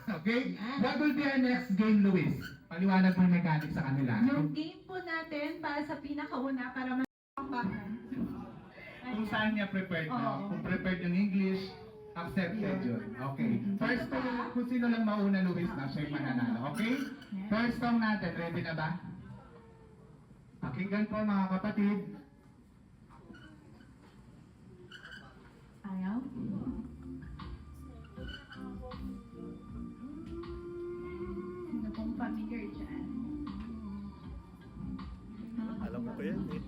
Okay? What will be our next game, Luis? Paliwanag mo yung mechanics sa kanila. Yung game po natin para sa pinakauna para makapakan. Kung saan niya prepared na. Oo. Kung prepared yung English, accepted yun. Okay. First, kung sino lang mauna, Luis, na siya yung mananalo. Okay? First song natin. Ready na ba? Pakinggan po mga kapatid. Ayaw? Sino pong familiar dyan? Alam mo ko yan eh.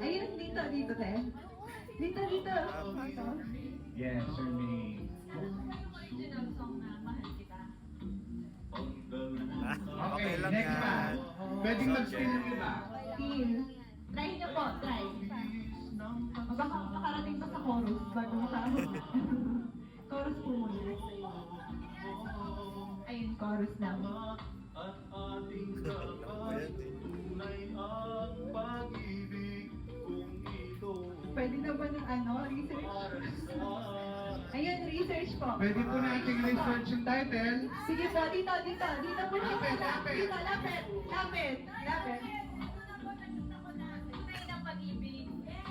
Ayun, dito, te. Dito. Yes, Charmaine. Original song na Mahal Kita. Okay, lang next yan. pa. Pwedeng mag-spin ng iba. Feel. Try nyo po, try. Baka makarating pa sa chorus bago chorus po muna. Ayun, chorus lang. Alam ko yan eh. Pwede na ba ng research? Ayun, research po. Pwede po natin research yung title. Sige po, dito po siya. Lapit. Dito, lapit.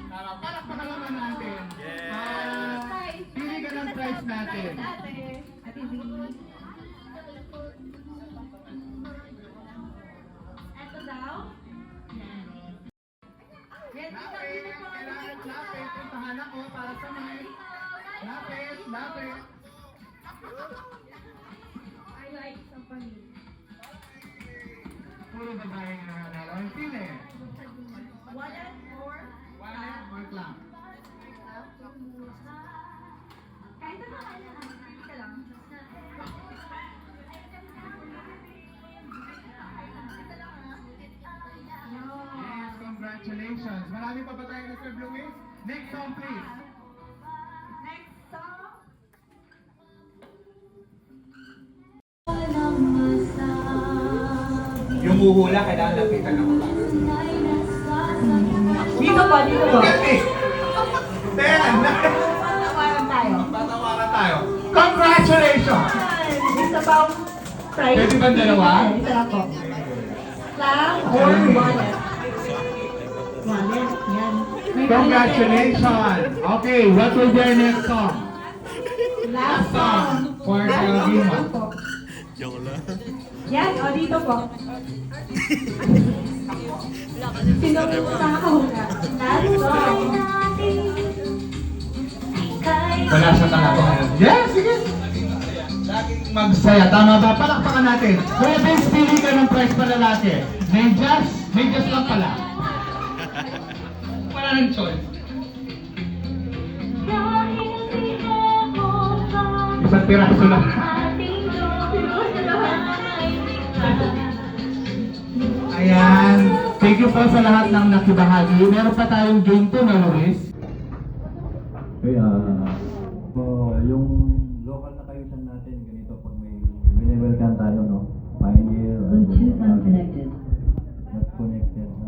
Para pakalaman natin. Yes! Pili ka ng prize natin. Ate Z. Eto daw. Yan, dito po. Lapit. Puntahan ako para sa mga. Lapit. I like somebody. Puro babae nga nanalo. Ang pili. Wallet or Wallet or clock? kahit ano kaya ka lang. Yes, congratulations. Marami pa ba tayo na Sir Luis? Next song please. Next song. Yung huhula, kailangan lapitan ako ba? Dito po. Ten! Tawaran tayo. Patawaran tayo. Congratulations! Isa bang price? Pwede ba dalawa? Isa lang po. Lang or wallet? Wallet, yan. May Congratulations! Okay, what will be our next song? Last song for the game. Joke lang. Yan, o dito po. Sino nakakahula? Last song. Wala siya talaga ngayon. Yes, sige! Laging magsaya. Tama ba? Palakpakan natin. Kuya Vince, pili ka ng prize para lalaki. Medyas lang pala. Wala nang choice. Isang piraso lang. Ayan. Thank you po sa lahat ng nakibahagi. Meron pa tayong game to, no, Luis? Okay, yung local na kayusan natin, ganito pag may welcome tayo, no? Pioneer, Bluetooth unconnected. not connected, no?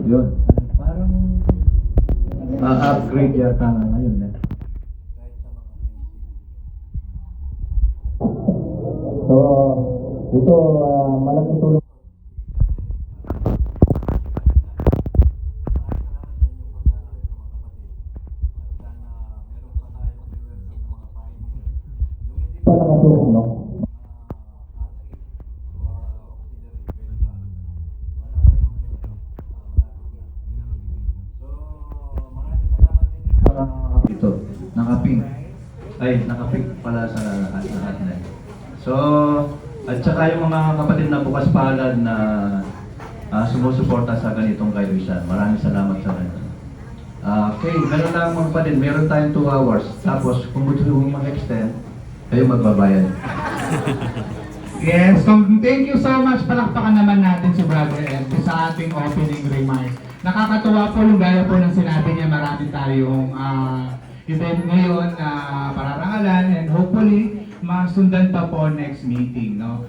Yun. Parang upgrade yata nga ngayon, eh. So, ito, malaking tulong. Pa nakatulong, no? Ito, nakapink. Ay, nakapink pala sa lahat na. So, at saka yung mga kapatid na bukas palad na sumusuporta sa ganitong kailusan. Maraming salamat sa kanila. Okay, meron lang mga kapatid, meron tayong 2 hours. Tapos, kung gusto nyo mag-extend, kayo magbabayad. Yes, so thank you so much. Palakpakan naman natin si Brother Ed sa ating opening remarks. Nakakatuwa po yung gaya po ng sinabi niya, marami tayong event ngayon na pararangalan and hopefully masundan pa po next meeting. No?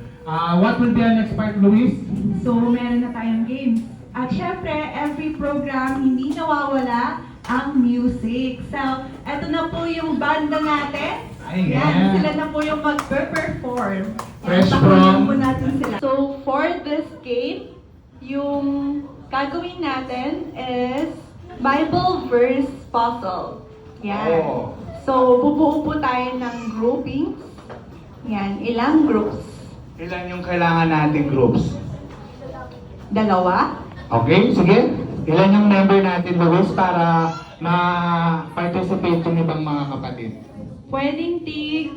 What will be our next part, Luis? So, meron na tayong games. At syempre, every program hindi nawawala ang music. So, eto na po yung banda natin. Ayan. Yan, sila na po yung mag-perform. Fresh Pakunin from- po natin sila. So, for this game, yung gagawin natin is Bible verse puzzle. Yan. Oh. So, bubuo po tayo ng groupings. Yan, ilang groups? Ilan yung kailangan nating groups? 2? Okay, sige. Ilan yung member natin, Luis, para ma-participate yung ibang mga kapatid? Pwedeng tig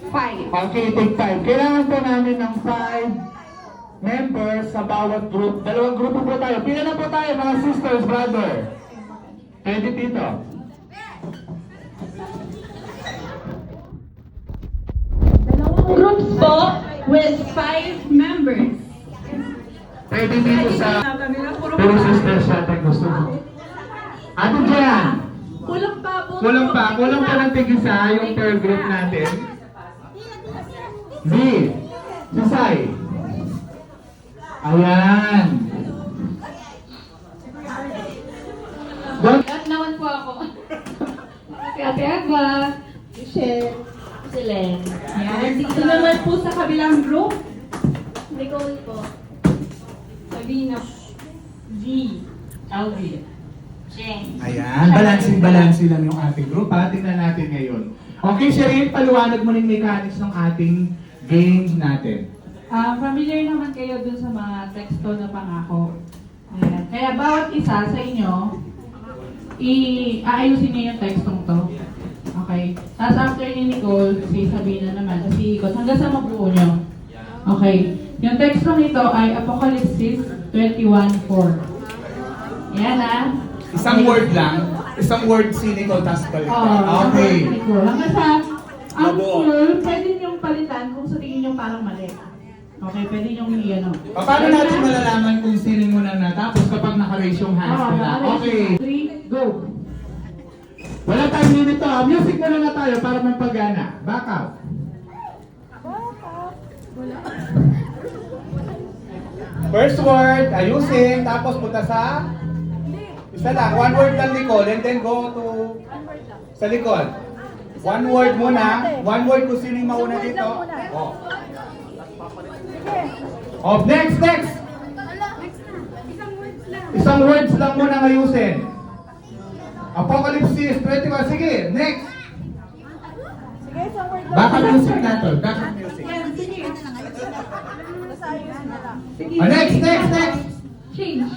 5. Okay, take 5. Kailangan po namin ng 5 members sa bawat group. 2 grupo po tayo. Pila na po tayo, mga sisters, brother. Pwede dito. Dalawang groups po with 5 members. Pwede dito sa puro sisters natin gusto mo. Ano dyan? Kulang pa po. Kulang pa. Kulang pa ng tig-isa yung per group natin. Z. Si Sai. Ayan. Don't Lahat naman po ako. Si Ate Agba, si Michelle, si Len. Yan. Dito naman po sa kabilang group. Nicole po. Sabina. Z. Alvin. Jen. Ayan, balancing lang yung ating group. Tingnan natin ngayon. Okay, Sheryl, paliwanag mo yung mechanics ng ating games natin. Familiar naman kayo dun sa mga teksto na pangako. Ayan. Kaya bawat isa sa inyo, aayusin niyo yung tekstong to. Okay? Tapos after ni Nicole, si Sabina naman, tapos si Ikot, hanggang sa mabuo nyo. Okay. Yung tekstong ito ay Apocalypse 21:4. Yan Isang word lang. Isang word si Nicole Taspal. Okay. Hanggang sa, ang Mabuo. full, pwede niyong palitan kung sa tingin nyo parang mali. Okay, pwede niyong i-ano. Paano natin malalaman kung sino muna natapos kapag naka-raise yung hands nila? Okay. 3, go! Wala tayong limit to. Music muna na tayo para magpagana. Back up. First word, ayusin, tapos punta sa isa lang, one word lang Nicole, and then go to sa likod. One word muna, one word kung sino yung mauna dito. Oh. Oh, next. Isang words lang muna ayusin. Apocalypse 21, sige, next. Backup music natin, backup music. Next. Change!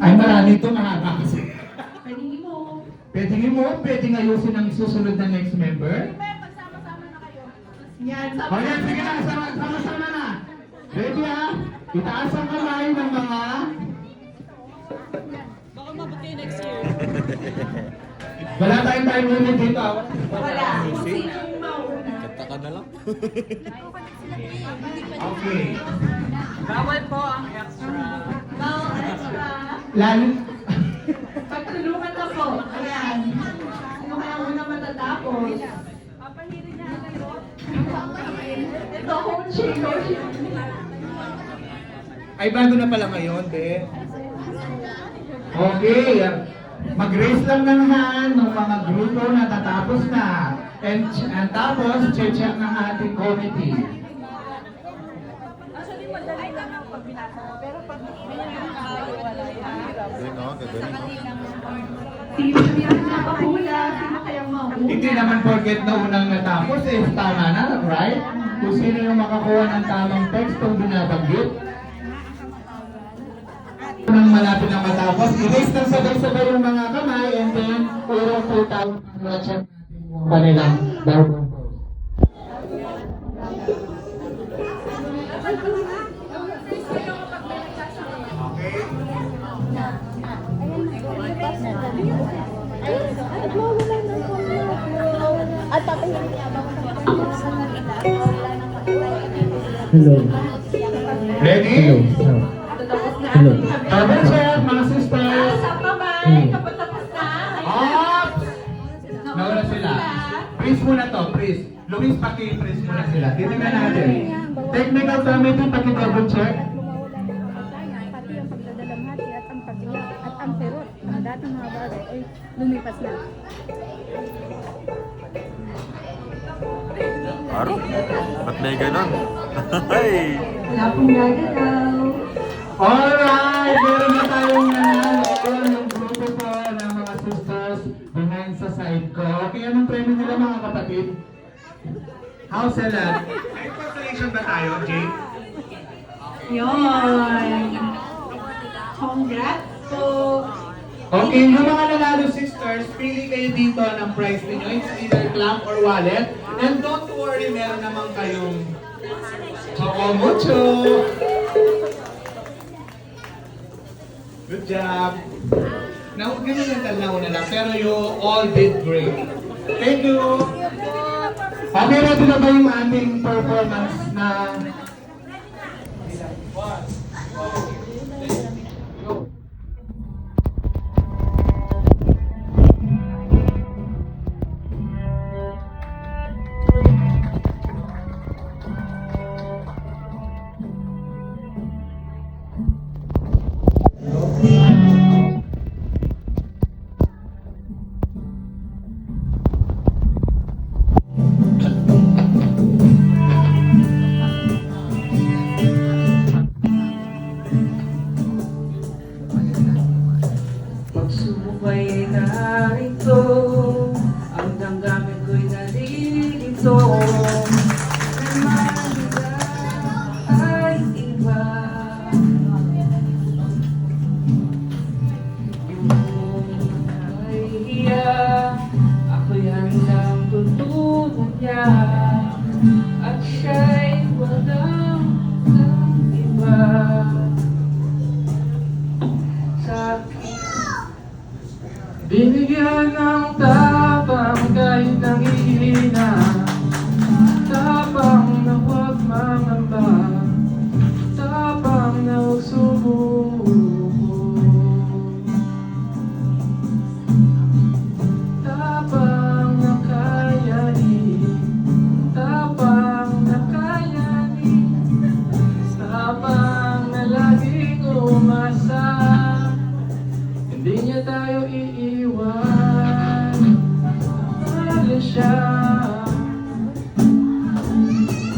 Ay, marami ito mahaba kasi. Pwede mo. Pwedeng ayusin ang susunod na next member. Yan. O yan, sige na, sama-sama na. Ready ha? Itaas ang kamay ng mga... Baka mabuti next year. Wala tayong time limit dito. Wala. Kung sino yung mauna. Kanta ka na lang. Okay. Bawal po ang extra. Bawal extra. Lalo... Pagtulungan na po. Ayan. Sino kaya muna matatapos? Ito, coaching. Ay, bago na pala ngayon, be. Okay. Mag-raise lang ng hand ng mga grupo na tatapos na. And tapos, check ng ating committee. Galing ako, gagaling ako. Sino kaya nakahula? Sino kaya mauna? Hindi naman forget na unang natapos eh. Tama na, right? Kung sino yung makakuha ng tamang tekstong binabanggit. Nang malapit na matapos, i-raise ng sabay-sabay yung mga kamay and then urong po tayo para check natin yung kanilang Bible verse. Hello. Ready? Tatapos na ating sabi. Double check, mga sisters. Sa kamay, kapag tapos na. Up! Nauna sila. Freeze muna to, freeze. Luis, paki-freeze muna sila. Titingnan natin. Technical committee, paki-double check. Pati yung pagdadalamhati at ang pagbiyak at ang sa mga bagay ay lumipas na. Aro? Ba't may ganon? Ay! Wala pong gagalaw. Alright! Meron na tayong nanalo yung grupo po ng mga sisters behind sa side ko. Okay, anong premyo nila mga kapatid? House and lot. May consolation ba tayo, Jake? Yun. Congrats po. Okay, yung mga nanalo sisters, pili kayo dito ng prize ninyo. It's either clamp or wallet. And don't worry, meron naman kayong chocomucho. Good job. Now, ganun yung talnaw na lang, pero you all did great. Thank you. Okay, ready na ba yung ating performance na... Pagsubok ay narito, ang damdamin ko'y nalilito. Ang mahalaga ay iba. Yung ay hiya, ako'y handang tutulong niya. At siya'y walang iba. Sa binigyan ng tapang kahit nanghihina, tapang na huwag mangamba, tapang na huwag sumuko, tapang na kayanin, tapang na kayanin, tapang na laging umasa. Hindi niya tayo iiwan, mahal siya.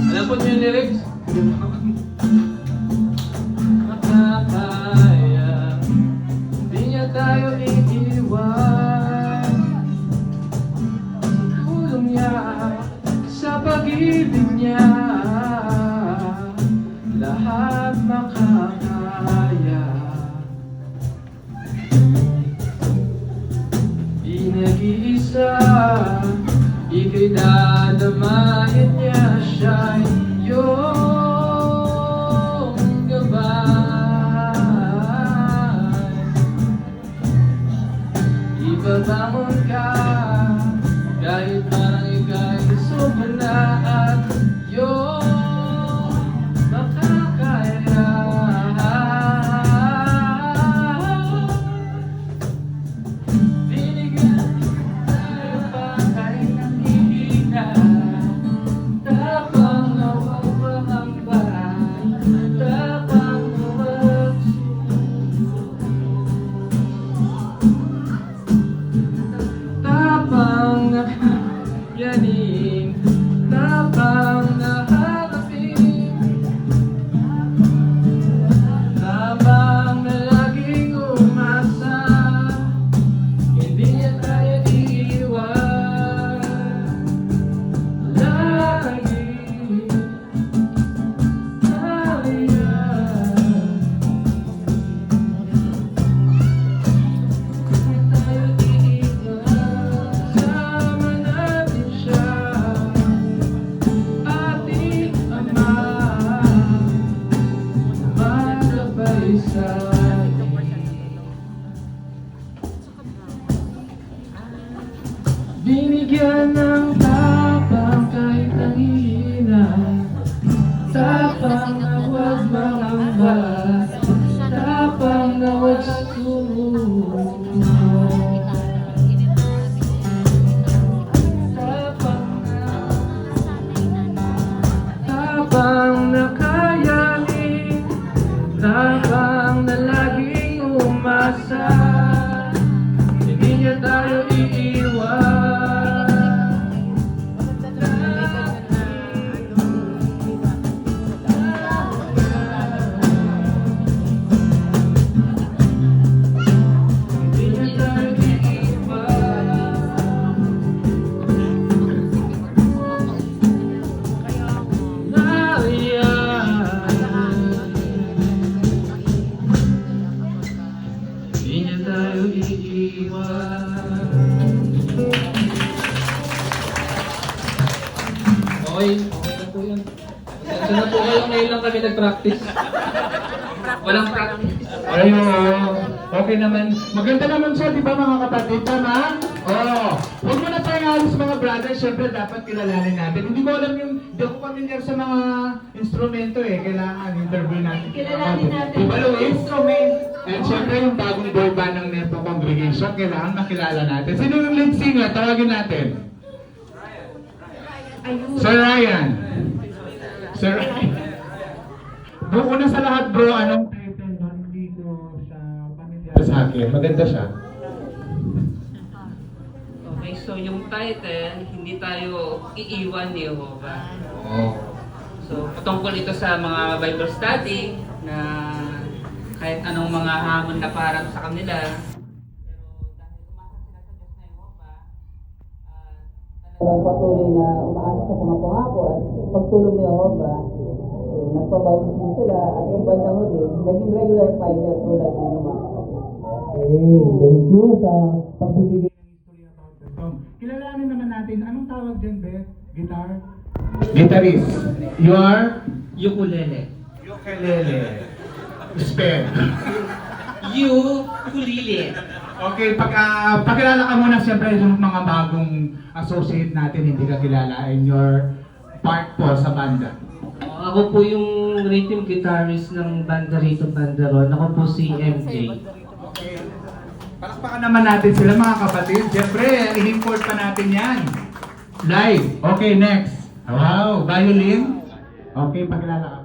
Alam po niyo yung lyrics? Makakaya, hindi niya tayo iiwan. Sa tulong niya, sa pag-ibig niya, lahat makakaya. Nag-iisa, ika'y dadamahin niya, siya'y iyong gabay. Ibabangon ka, kahit parang ika'y sobra na at iyong makakaya. Yanin, tapang na harapin, tapang na laging umasa, hindi niya tayo iiwan, lagi tayo. Sama natin siya, ating ama, magabay sa binigyan ng tapang kahit nanghihina, tapang na huwag mangamba, tapang na huwag sumuko. Tapang na kayanin, tapang na laging umasa, tayo iiwan. Okay na po yun. Pasensya na po kayo, ngayon lang kami nag-practice. Walang practice. Ayun, okay naman. Maganda naman siya, di ba mga kapatid? Tama? Oo. Huwag mo na tayong alis mga brothers. Siyempre, dapat kilalanin natin. Hindi ko alam yung, hindi ako familiar sa mga instrumento eh. Kailangan interview natin. Kilalanin natin. Di ba, Luis? Instrument. And siyempre, yung bagong boy band ng Nepo Congregation, kailangan makilala natin. Sino yung lead singer? Tawagin natin. Sir Ryan. Sir Ryan. Bro, una sa lahat bro, anong title nun? Hindi ko siya pamilyar sa akin. Maganda siya. Okay, so yung title, hindi tayo iiwan ni Jehovah. Oo. So, patungkol ito sa mga Bible study na kahit anong mga hamon na parang sa kanila, patuloy na umaasa sa mga pangako at pagtulong ni Jehovah, nagpabautismo sila at yung bandang huli, naging regular fighter tulad ninyo mga kapatid. Okay, thank you sa pagbibigay ng history about the song. Kilalanin naman natin, anong tawag dyan, Beth? Guitar? Guitarist. You are? Ukulele. Ukulele. Spell. Ukulele. Okay, pakilala ka muna siyempre yung mga bagong associate natin, hindi ka kilala in your part po sa banda. Ako po yung rhythm guitarist ng banda rito, Banda Ron. Ako po si MJ. Okay. Palakpakan naman natin sila mga kapatid. Siyempre, i-import pa natin yan. Live. Okay, next. Wow, violin. Okay, pakilala ka.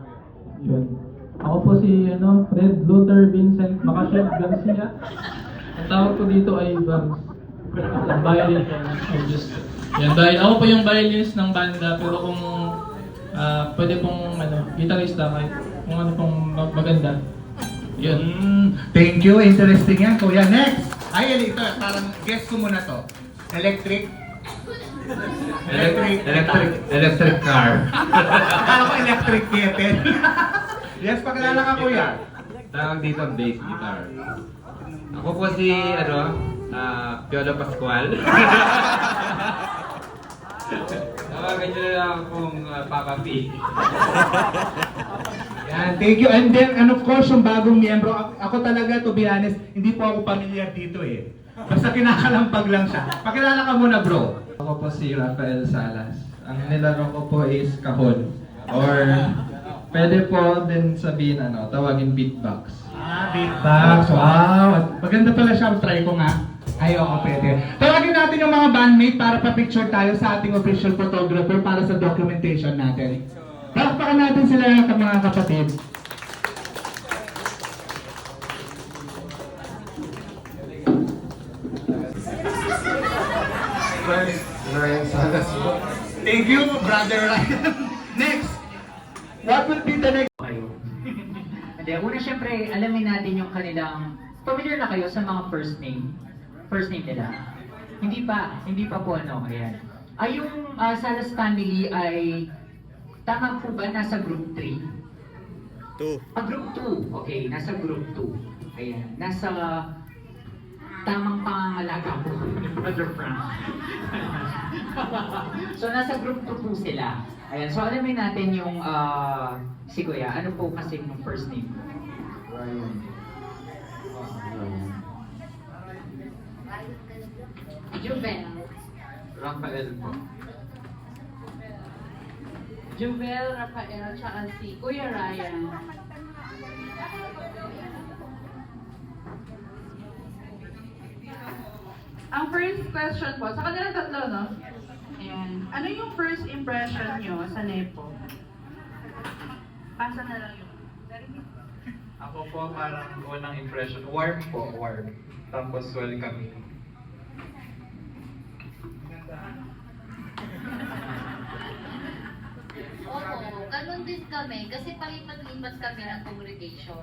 Yun. Ako po si Fred Luther Vincent Macashev Garcia. Ang tawag ko dito ay Bangs. Violin po. Yan, ako po yung violinist ng banda, pero kung pwede pong gitarista kahit kung ano pong maganda. Yun. Thank you. Interesting yan, kuya. Next. Ay, ito. Parang guess ko muna to. Electric car. Akala ko electric kettle. Yes, pakilala ka, kuya. Tawag dito bass guitar. Ako po si Piolo Pascual. Tawagan nyo na lang akong Papa P. Yan, thank you. And then, and of course, yung bagong miyembro, ako talaga, to be honest, hindi po ako familiar dito eh. Basta kinakalampag lang siya. Pakilala ka muna, bro. Ako po si Rafael Salas. Ang nilaro ko po is kahon. Or pwede po din sabihin tawagin beatbox. Beatbox. Wow. Maganda pala siya. Try ko nga. Ay, oo, pwede. Tawagin natin yung mga bandmate para pa-picture tayo sa ating official photographer para sa documentation natin. Palakpakan natin sila mga kapatid. Ryan Salas po. Thank you, Brother Ryan. Next. What will be the next? Hindi, una syempre, alamin natin yung kanilang, familiar na kayo sa mga first name nila. Hindi pa po ayan. Ay, yung Salas family ay, tama po ba, nasa group 3? 2. Group 2, okay, nasa group 2. Ayan, nasa tamang pangangalaga po ni Brother Frank. So, nasa group 2 po sila. Ayan, so alamin natin yung si Kuya, ano po kasi yung first name? Ryan. Juvel. Rafael po. Jovel, Rafael, tsaka si Kuya Ryan. Ang first question po, sa kanilang tatlo, no? Ayan. Ano yung first impression nyo sa Nepo? Pasa na lang yun. Ako po parang unang impression, warm po, warm. Tapos welcoming. Oo, ganun din kami. Kasi palipat-lipat kami ng congregation.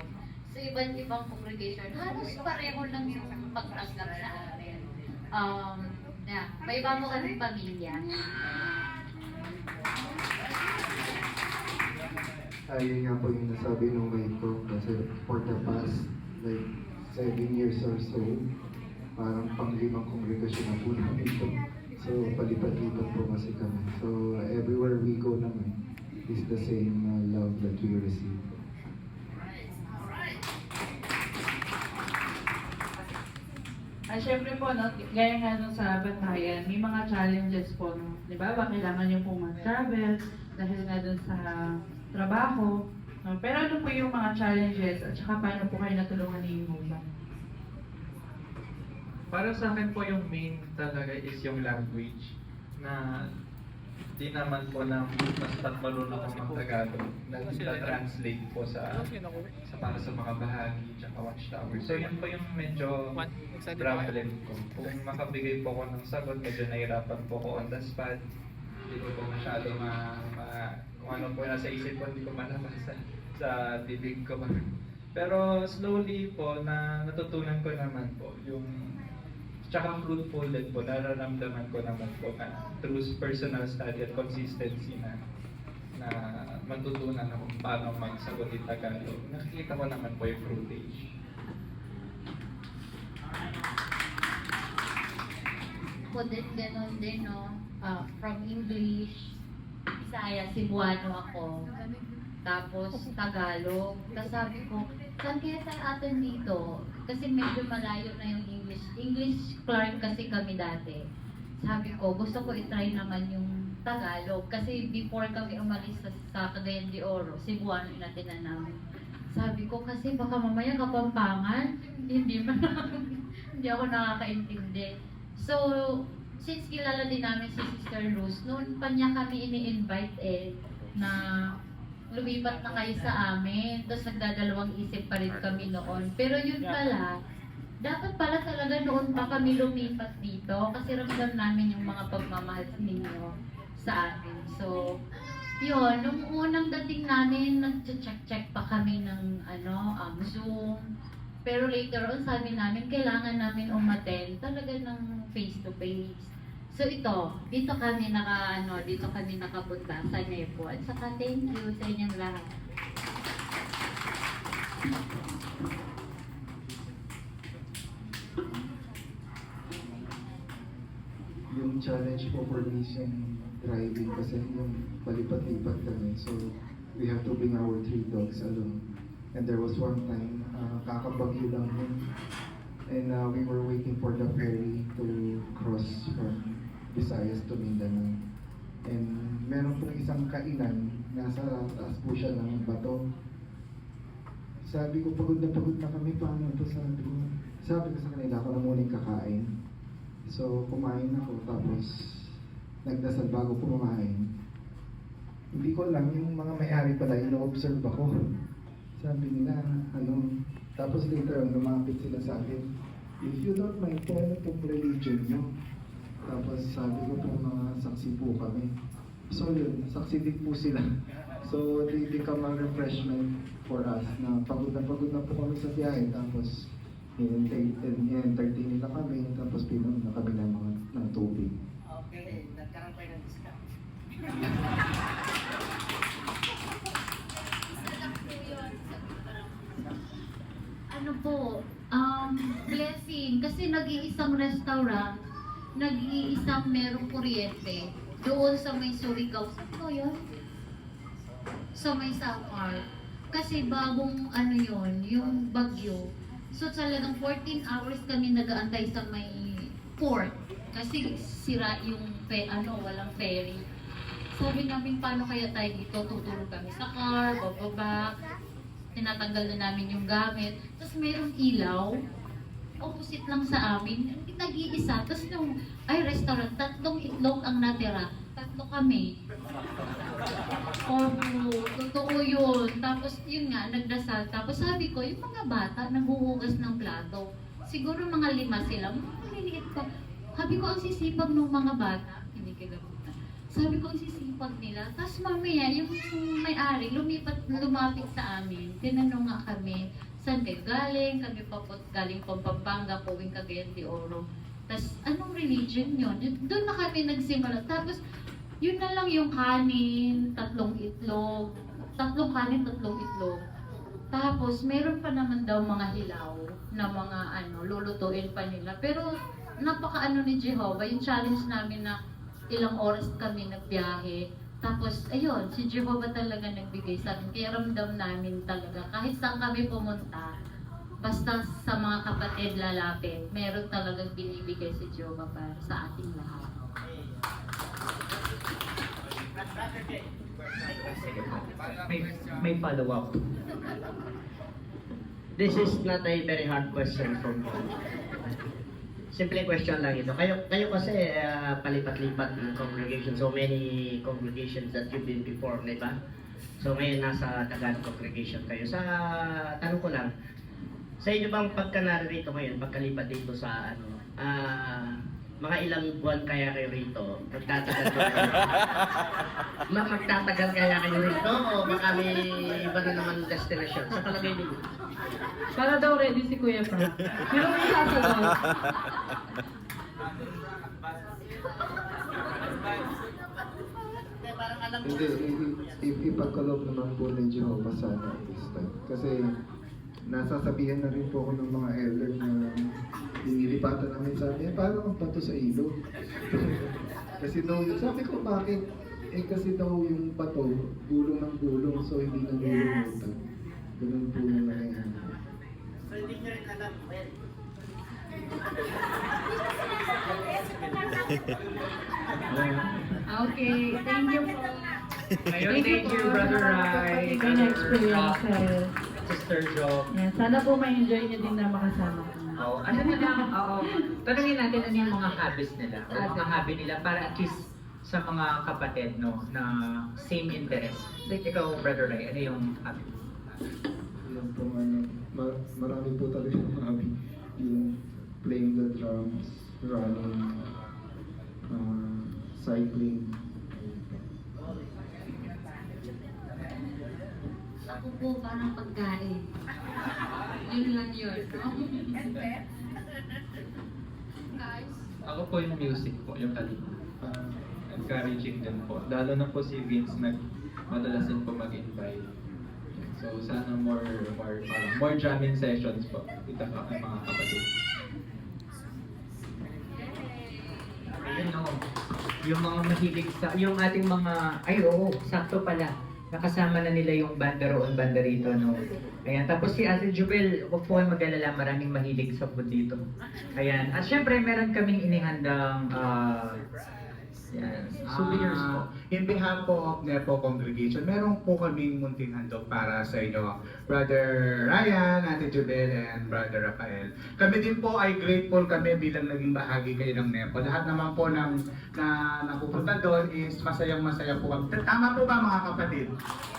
Sa iba't ibang congregation, halos pareho lang yung pagtanggap sa amin. May iba mo kaming pamilya. Ayun nga po yung nasabi ng wife ko kasi for the past like 7 years or so, parang pang-limang kongregasyon na po namin ito. So, palipat-lipat po kasi kami. So, everywhere we go naman is the same love that we receive. Ay, syempre po, no, gaya nga nung sa bantayan, may mga challenges po, no? Di ba? Kailangan nyo pong mag-travel dahil nga dun sa trabaho. No? Pero ano po yung mga challenges at saka paano po kayo natulungan ni Jehovah? Para sa akin po yung main talaga is yung language na di naman po na basta't marunong ako mag-Tagalog na translate po sa para sa mga bahagi tsaka watchtower. So yun po yung medyo problem ko. Kung makabigay po ako ng sagot, medyo nahirapan po ako on the spot. Hindi ko po masyado kung ano po nasa isip ko, hindi ko malabas sa bibig ko. Pero slowly po na natutunan ko naman po yung tsaka fruitful din po, nararamdaman ko naman po na through personal study at consistency na matutunan ako paano magsagot in Tagalog. Nakikita ko naman po yung fruitage. Ako din, ganun din, no? From English, Bisaya, Cebuano ako. Tapos Tagalog. Tapos sabi ko, saan kaya tayo atin dito? Kasi medyo malayo na yung English. English Clark kasi kami dati. Sabi ko, gusto ko itry naman yung Tagalog. Kasi before kami umalis sa Cagayan de Oro, Cebuano natin na namin. Sabi ko, kasi baka mamaya Kapampangan, hindi man hindi ako nakakaintindi. So, since kilala din namin si Sister Luz, noon pa niya kami ini-invite na lumipat na kayo sa amin. Tapos nagdadalawang isip pa rin kami noon. Pero yun pala, dapat pala talaga noon pa kami lumipat dito kasi ramdam namin yung mga pagmamahal ninyo sa amin. So, yun, nung unang dating namin, nag-check pa kami ng Zoom. Pero later on, sabi namin, kailangan namin umattend talaga ng face-to-face. So dito kami nakapunta sa Nepo. At saka thank you sa inyong lahat. Yung challenge po for me is yung driving kasi yung palipat-lipat kami. So, we have to bring our 3 dogs along. And there was one time, kakabagyo lang yun. And we were waiting for the ferry to cross from Visayas to Mindanao. And meron pong isang kainan, nasa taas po siya ng bato. Sabi ko, pagod na kami, paano ito? Sabi ko sa kanila, ako na muna yung kakain. So, kumain ako, tapos nagdasal bago kumain. Hindi ko alam, yung mga may-ari pala, ino-observe ako. Sabi nila, tapos later on, lumapit sila sa akin, if you don't mind, ano itong religion nyo? Tapos sabi ko po, mga saksi po kami. So yun, saksi din po sila. So they become a refreshment for us na pagod na po kami sa biyahe. Tapos i-entertain nila kami. Tapos pinom na kami ng tubig. Okay, nagkaroon pa ng discount. Ano po, blessing. Kasi nag-iisang restaurant, nag-iisang merong kuryente doon sa may Surigao. Saan ko yun? Sa may Samar. Kasi bagong yun, yung bagyo. So talagang 14 hours kami nag-aantay sa may port. Kasi sira yung walang ferry. Sabi namin, paano kaya tayo dito? Tutulog kami sa car, bababa. Tinatanggal na namin yung gamit. Tapos mayroong ilaw. Opposite lang sa amin, nag-iisa. Tapos restaurant, 3 itlog ang natira. 3 kami. Totoo yun. Tapos yun nga, nagdasal. Tapos sabi ko, yung mga bata, naghuhugas ng plato. Siguro mga 5 sila. Maliliit pa. Sabi ko, ang sisipag ng mga bata. Hindi kagabutan. Sabi ko, ang sisipag nila. Tapos mamaya, yung may-ari, lumapit sa amin. Tinanong nga kami, saan kayo galing? Kami galing Pampanga, pauwing Cagayan de Oro. Tapos, anong religion yun? Doon na kami nagsimula. Tapos, yun na lang yung kanin, 3 itlog. 3 kanin, 3 itlog. Tapos, meron pa naman daw mga hilaw na mga lulutuin pa nila. Pero, napaka ni Jehovah, yung challenge namin na ilang oras kami nagbiyahe. Tapos, ayun, si Jehovah talaga nagbigay sa amin. Kaya ramdam namin talaga, kahit saan kami pumunta, basta sa mga kapatid lalapit, meron talagang binibigay si Jehovah para sa ating lahat. May follow-up. This is not a very hard question from me. Simple question lang ito. Kayo kasi palipat-lipat ng congregation. So many congregations that you've been before, di ba? So ngayon nasa Tagalog congregation kayo. Sa tanong ko lang, sa inyo bang pagka narito ngayon, pagkalipat dito sa mga ilang buwan kaya kayo rito? Magtatagal kayo? Magtatagal kaya kayo rito? O baka may iba na naman destination? Sa palagay ninyo? Para daw ready si Kuya Frank. Sino mo yung sasagot? Hindi, ipagkaloob naman po ng Jehovah sana at this time. Kasi nasasabihan na rin po ako ng mga elder na dinilipatan namin sa amin, paano ang bato sa ilog? Kasi daw, sabi ko bakit? Kasi daw yung bato, gulong ng gulong, so hindi na nilulutan. Ganun po yung nangyayari. So hindi nyo rin alam, well. Okay, thank you po. Ngayon, thank you, Brother Rai, Ikaw na experiences. Sister Jo. Yan, sana po ma-enjoy niyo din na makasama ko. Oh, ano na lang, tanungin natin ano yung mga habits nila, o mga hobby nila para at least sa mga kapatid, no, na same interest. Like ikaw, Brother Rai, ano yung hobby? Yan po, marami po talaga yung hobby. Yung playing the drums, running, cycling. Ako po, parang pagkain. Yun lang yun, no? Guys? Ako po yung music po, yung kalima. Encouraging din po. Lalo na po si Vince madalas din po mag-invite. So sana more jamming sessions po. Kita pa ang mga kapatid. Ayun, no. Yung mga mahilig sa, yung ating mga, sakto pala. Nakasama na nila yung banda roon, banda rito, no. Ayan, tapos si Ate Jubel, huwag po kayo mag-alala, maraming mahilig sa food dito. Ayan, at syempre meron kaming inihandang souvenirs po. In behalf po of Nepo Congregation, meron po kaming munting handog para sa inyo, Brother Ryan, Ate Jubel, and Brother Rafael. Kami din po ay grateful kami bilang naging bahagi kayo ng Nepo. Lahat naman po na napupunta doon is masayang-masaya po kami. Tama po ba mga kapatid?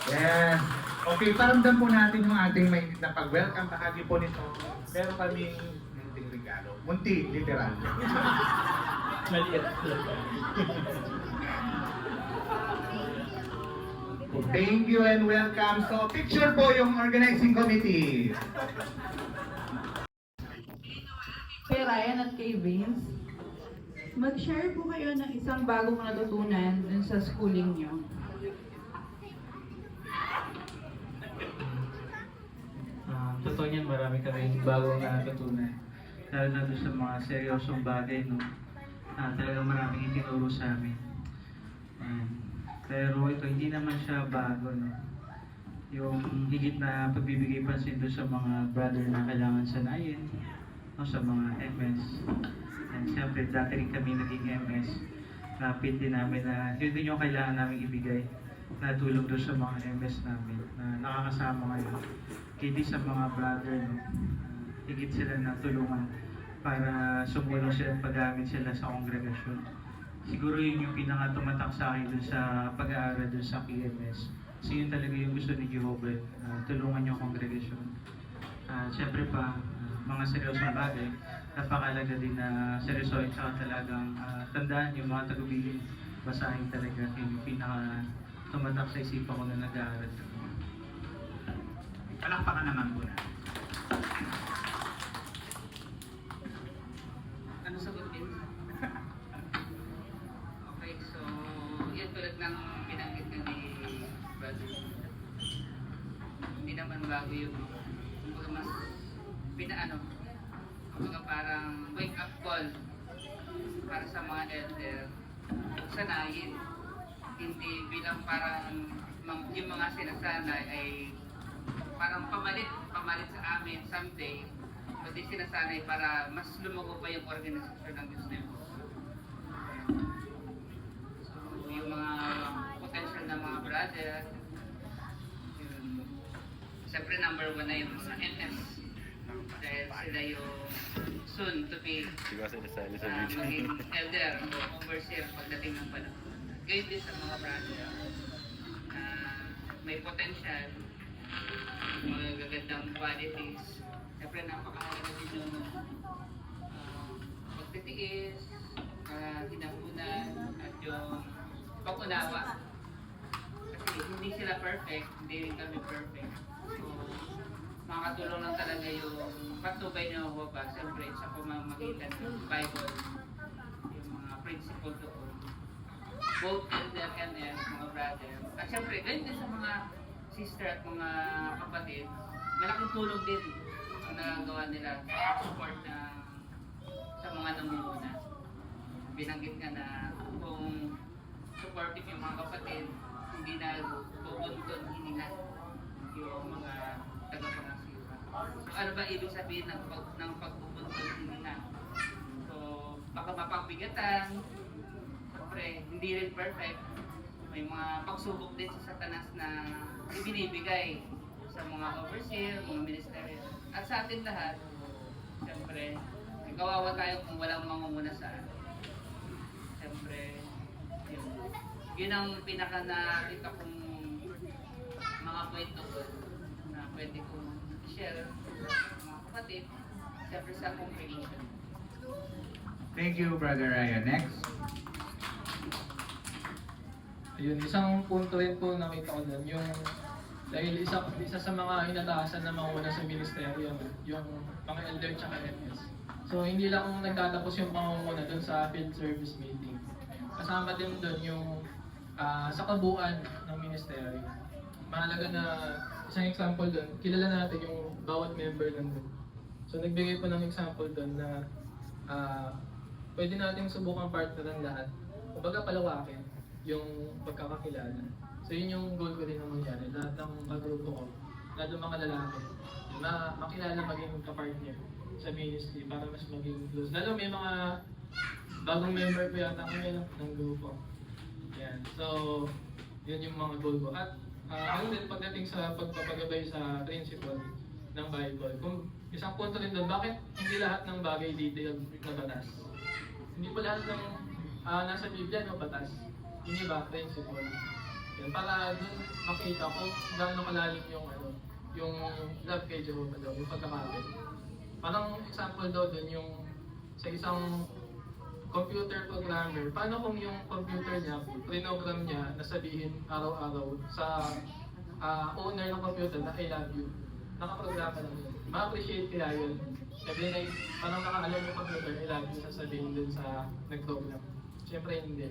Yes. Okay, paramdam po natin yung ating may na pag-welcome. Bahagi po nito, meron kaming munting regalo. Munti, literal. Maliit. Thank you and welcome. So, picture po yung organizing committee. Kay Ryan at kay Vince, mag-share po kayo ng isang bagong natutunan dun sa schooling nyo. Totoo niyan, marami kami bagong natutunan. Lalo na doon sa mga seryosong bagay, no? Talagang maraming itinuro sa amin. Pero ito, hindi naman siya bago, no? Yung higit na pagbibigay pansin doon sa mga brother na kailangan sanayin, no? Sa mga MS. And siyempre, dati rin kami naging MS. Napit din namin na yun din yung kailangan namin ibigay na tulong doon sa mga MS namin na nakakasama ngayon. Hindi sa mga brother, no? Higit sila na tulungan para sumulong sila at pag-amin sila sa kongregasyon. Siguro yun yung pinaka-tumatak sa akin dun sa pag-aaral dun sa PMS. Kasi yun talaga yung gusto ni Jehovah, tulungan yung kongregasyon. Siyempre pa, mga seryosong bagay, napakalaga din na seryosoin sa talagang tandaan yung mga tagubilin. Basahin talaga yung pinaka-tumatak sa isipan ko na nag-aaral. Palakpakan naman po na. Ano sagot din? Okay, so yan tulad ng binanggit na ni Brother. Hindi naman bago yung kumbaga mas kumbaga parang wake up call para sa mga elder. Sanayin. Hindi bilang parang yung mga sinasanay ay parang pamalit sa amin someday, kundi sinasanay para mas lumago pa yung organisasyon ng Diyos Network. So, yung mga potential na mga brother, yun, siyempre number 1 na yung mga MS. Dahil sila yung soon to be maging elder o overseer pagdating ng panahon. Gayun din sa mga brother na may potential, mga gagandang qualities. Siyempre napakahalaga din yung pagtitiis, hinahunan, at yung pag-unawa. Kasi hindi sila perfect, hindi rin kami perfect. So, makakatulong lang talaga yung patnubay ng Jehovah, siyempre sa pamamagitan ng Bible, yung mga principle doon. Both elder and mga brother. At siyempre, ganyan din sa mga sister at mga kapatid, malaking tulong din ang nagagawa nila sa support sa mga namumuna. Binanggit nga na kung supportive yung mga kapatid, hindi na bubuntun hininga yung mga tagapangasiwa. So ano ba ibig sabihin ng pagbubuntun hininga? So baka mapagbigatan, siyempre hindi rin perfect. May mga pagsubok din sa Satanas na ibinibigay sa mga overseer, mga ministeryo. At sa atin lahat, siyempre, kawawa tayo kung walang mangunguna sa atin. Siyempre, yun ang pinaka nakita kong mga kwento ko na pwede kong share sa mga kapatid, siyempre sa congregation. Thank you, Brother Ryan. Next. Ayun, isang punto rin po nakita ko doon, yung dahil isa sa mga inataasan na manguna sa ministeryo, yung mga elder tsaka MS. So hindi lang nagtatapos yung pangunguna doon sa field service meeting. Kasama din doon yung sa kabuuan ng ministeryo. Mahalaga na isang example doon, kilala natin yung bawat member doon. So nagbigay po ng example doon na pwede natin subukang partneran lahat. Kumbaga palawakin yung pagkakakilala. So yun yung goal ko din na mangyari. Lahat ng magrupo ko, lahat ng mga lalaki, makilala maging kapartner sa ministry para mas maging close. Lalo may mga bagong member po yata kami ng grupo. Yan. So, yun yung mga goal ko. At ano din pagdating sa pagpapagabay sa principle ng Bible. Kung isang punto rin doon, bakit hindi lahat ng bagay detailed na batas? Hindi pa lahat ng nasa Biblia no batas. Hindi ba principle? Yan, para doon makita ko gaano kalalim yung love kay Jehovah daw, yung pagkakapit. Parang example daw doon yung sa isang computer programmer, paano kung yung computer niya, program niya na sabihin araw-araw sa owner ng computer na I love you. Nakaprograma lang yun. Ma-appreciate kaya yun. Sabi na parang nakaalam yung computer, I love you, sasabihin dun sa nag-program. Siyempre hindi.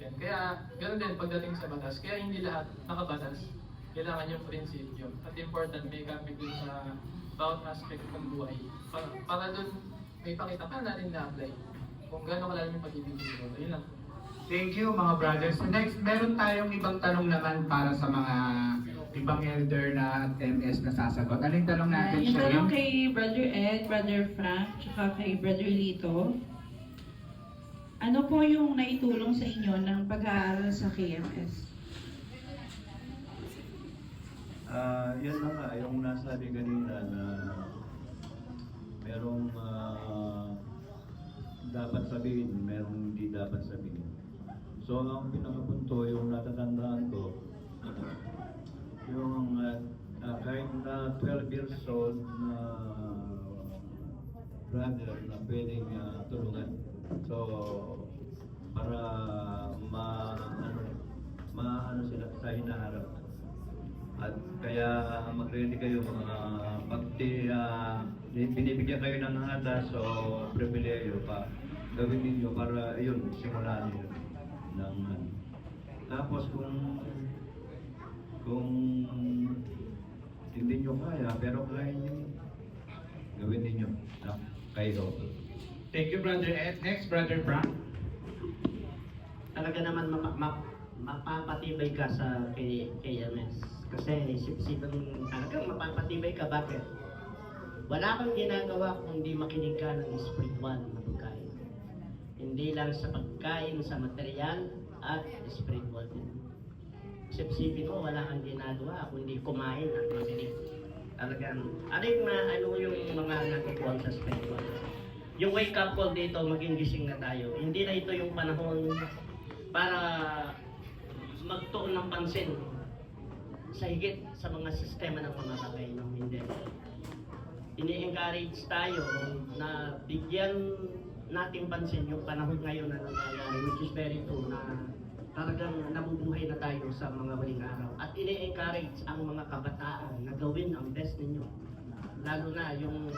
Yan. Kaya ganoon din pagdating sa batas. Kaya hindi lahat nakabatas. Kailangan yung prinsipyo. At important, may kapit dun sa bawat aspect ng buhay. Para dun may pakita pa natin na-apply. Kung gano'n kalalim yung pag-ibig nito. Ayun lang. Thank you, mga brothers. So next, meron tayong ibang tanong naman para sa mga ibang elder na at MS na sasagot. Ano yung tanong natin, Yung tanong Sherry? kay Brother Ed, Brother Frank, tsaka kay Brother Lito. Ano po yung naitulong sa inyo ng pag-aaral sa KMS? Yan na nga, yung nasabi kanina na merong dapat sabihin, merong hindi dapat sabihin. So ang pinakapunto, yung natatandaan ko, yung kahit na 12 years old na brother na pwedeng tulungan. So para maano sila sa hinaharap. At kaya mag-ready kayo mga binibigyan kayo ng hatas o pribileyo pa gawin ninyo para yun, simulan nyo ng tapos kung hindi nyo kaya, pero kaya nyo. Gawin ninyo. No? Kayo. Thank you, Brother Ed. Next, Brother Frank. Talaga naman mapapatibay ka sa KMS. Kasi isip-isipin talagang mapapatibay ka. Bakit? Wala kang ginagawa kung hindi makinig ka ng spiritual na pagkain. Hindi lang sa pagkain, sa material at spiritual din. Isip-isipin mo, wala kang ginagawa kung hindi kumain at makinig. Talagang, ano yung mga natutuan sa spiritual? Yung wake up call dito, maging gising na tayo. Hindi na ito yung panahon para magtuon ng pansin sa higit sa mga sistema ng mga bagay. No? Hindi. Ini-encourage tayo na bigyan natin pansin yung panahon ngayon na nangyayari, which is very true, na talagang nabubuhay na tayo sa mga waling araw. At ini-encourage ang mga kabataan na gawin ang best ninyo. Lalo na yung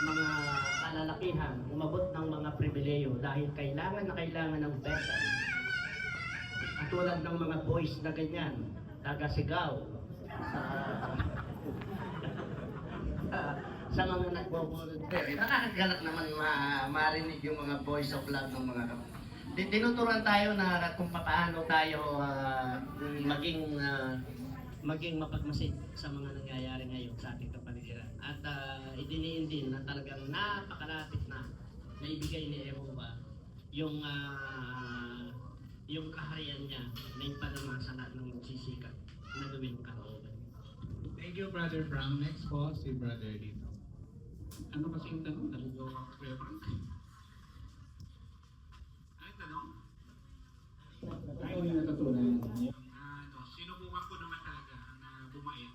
mga kalalakihan, umabot ng mga pribileyo dahil kailangan na kailangan ng best. At tulad ng mga boys na ganyan, tagasigaw sa mga nagbo-volunteer. Nakakagalak naman marinig yung mga voice of love ng mga tinuturuan tayo na kung paano tayo maging mapagmasid sa mga nangyayari ngayon sa ating kapaligiran. At idiniin din na talagang napakalapit na naibigay ni Jehovah yung kaharian niya na ipanama sa lahat ng magsisikat na gawin ang kalooban. Thank you, Brother Frank. Next po, si Brother dito. Ano kasi yung tanong? Naligaw ako, Kuya Frank. Ano yung tanong? Ano yung natutunan niyo? Sinubukan ko naman talaga na bumait.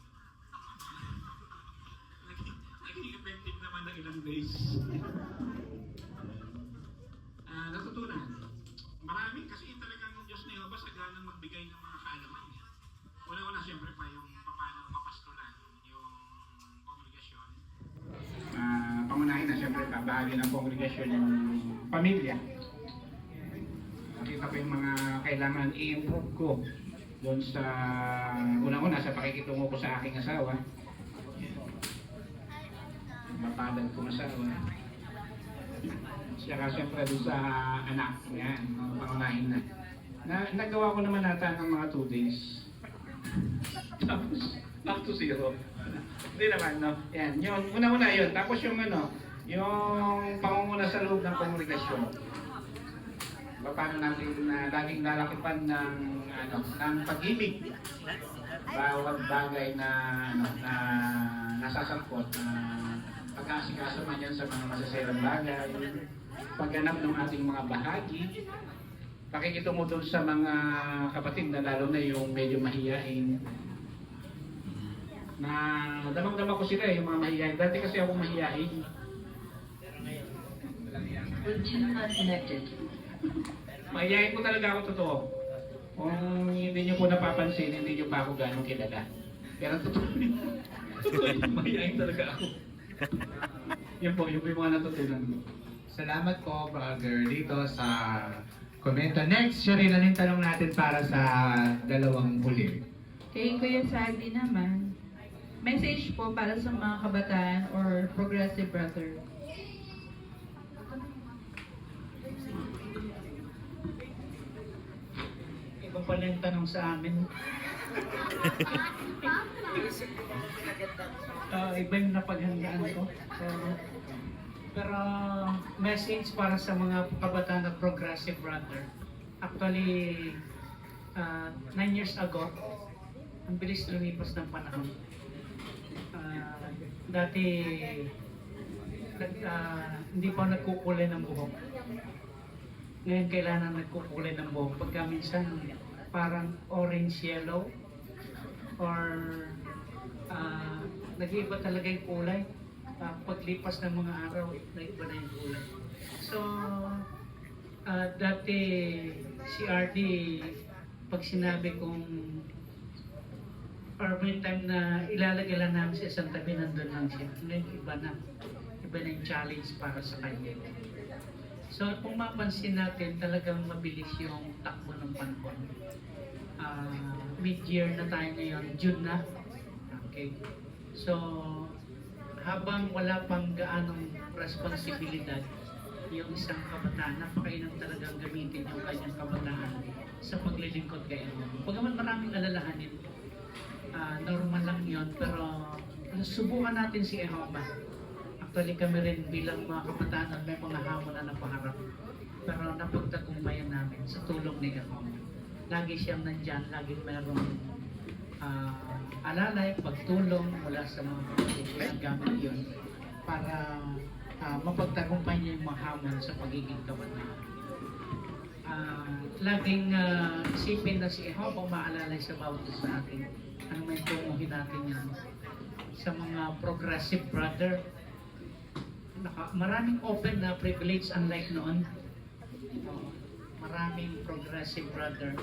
Naging effective naman ng ilang days. Natutunan. Marami kasi talagang Diyos na Jehovah sa ganang magbigay ng mga kaalaman. Una-una siyempre pa yung paano mapastolan yung kongregasyon. Pangunahin na siyempre pa, bahagi ng kongregasyon yung pamilya. Nakita ko yung mga kailangan i-improve ko doon sa unang-una sa pakikitungo ko sa aking asawa. Mapalad kong asawa. Saka siyempre doon sa anak. Yan, pangunahin na. Nagawa ko naman nata ng mga 2 days. Tapos, back to zero. Hindi naman, no? Yan, yung una-una yun. Tapos yung yung pangunguna sa loob ng kongregasyon. Paano natin laging lalakipan ng pag-ibig. Bawat bagay na nasasangkot na pag-aasikaso man yan sa mga masasayang bagay, pagganap ng ating mga bahagi, pakikitungo doon sa mga kapatid na lalo na yung medyo mahiyain. Na damang-dama ko sila yung mga mahiyain. Dati kasi ako mahiyain. Mahiyain ko talaga ako totoo. Kung hindi nyo po napapansin, hindi nyo pa ako gano'ng kilala. Pero totoo mahiyain talaga ako. Yun po yung mga natutunan ko. Salamat po, brother, dito sa komento. Next, Sherry, na yung tanong natin para sa dalawang huli. Kay Kuya Sandy naman, message po para sa mga kabataan or progressive brother. Iba pala yung tanong sa amin. Iba yung napaghandaan ko. Pero message para sa mga kabataan na progressive brother. Actually, 9 years ago, ang bilis lumipas ng panahon. Dati, hindi pa nagkukulay ng buhok. Ngayon kailangan nagkukulay ng buhok. Pagka minsan parang orange-yellow or nag-iiba talaga yung kulay. Paglipas ng mga araw, nag-iba na yung kulay. So, dati si RD, pag sinabi kong or may time na ilalagay lang namin sa isang tabi, nandun lang siya. Ngayon, iba na yung challenge para sa kanya. So, kung mapansin natin, talagang mabilis yung takbo ng panahon. Mid-year na tayo ngayon, June na. Okay. So, habang wala pang gaanong responsibilidad, yung isang kabataan, napakainam talagang gamitin yung kanyang kabataan sa paglilingkod kay Amo. Pagaman maraming alalahanin, normal lang yun, pero subukan natin si Ehoma. Actually kami rin bilang mga kabataan at may mga hamon na napaharap. Pero napagtagumpayan namin sa tulong ni Ehoma. Lagi siyang nandyan, lagi merong alalay, pagtulong mula sa mga ginagamit yun para mapagtagumpay niya yung mga hamon sa pagiging kabataan. Laging isipin na si Ehoma maalalay sa bawat isa sa atin. Ano may tunguhin natin yan. Sa mga progressive brother, maraming open na privilege unlike noon. Maraming progressive brother.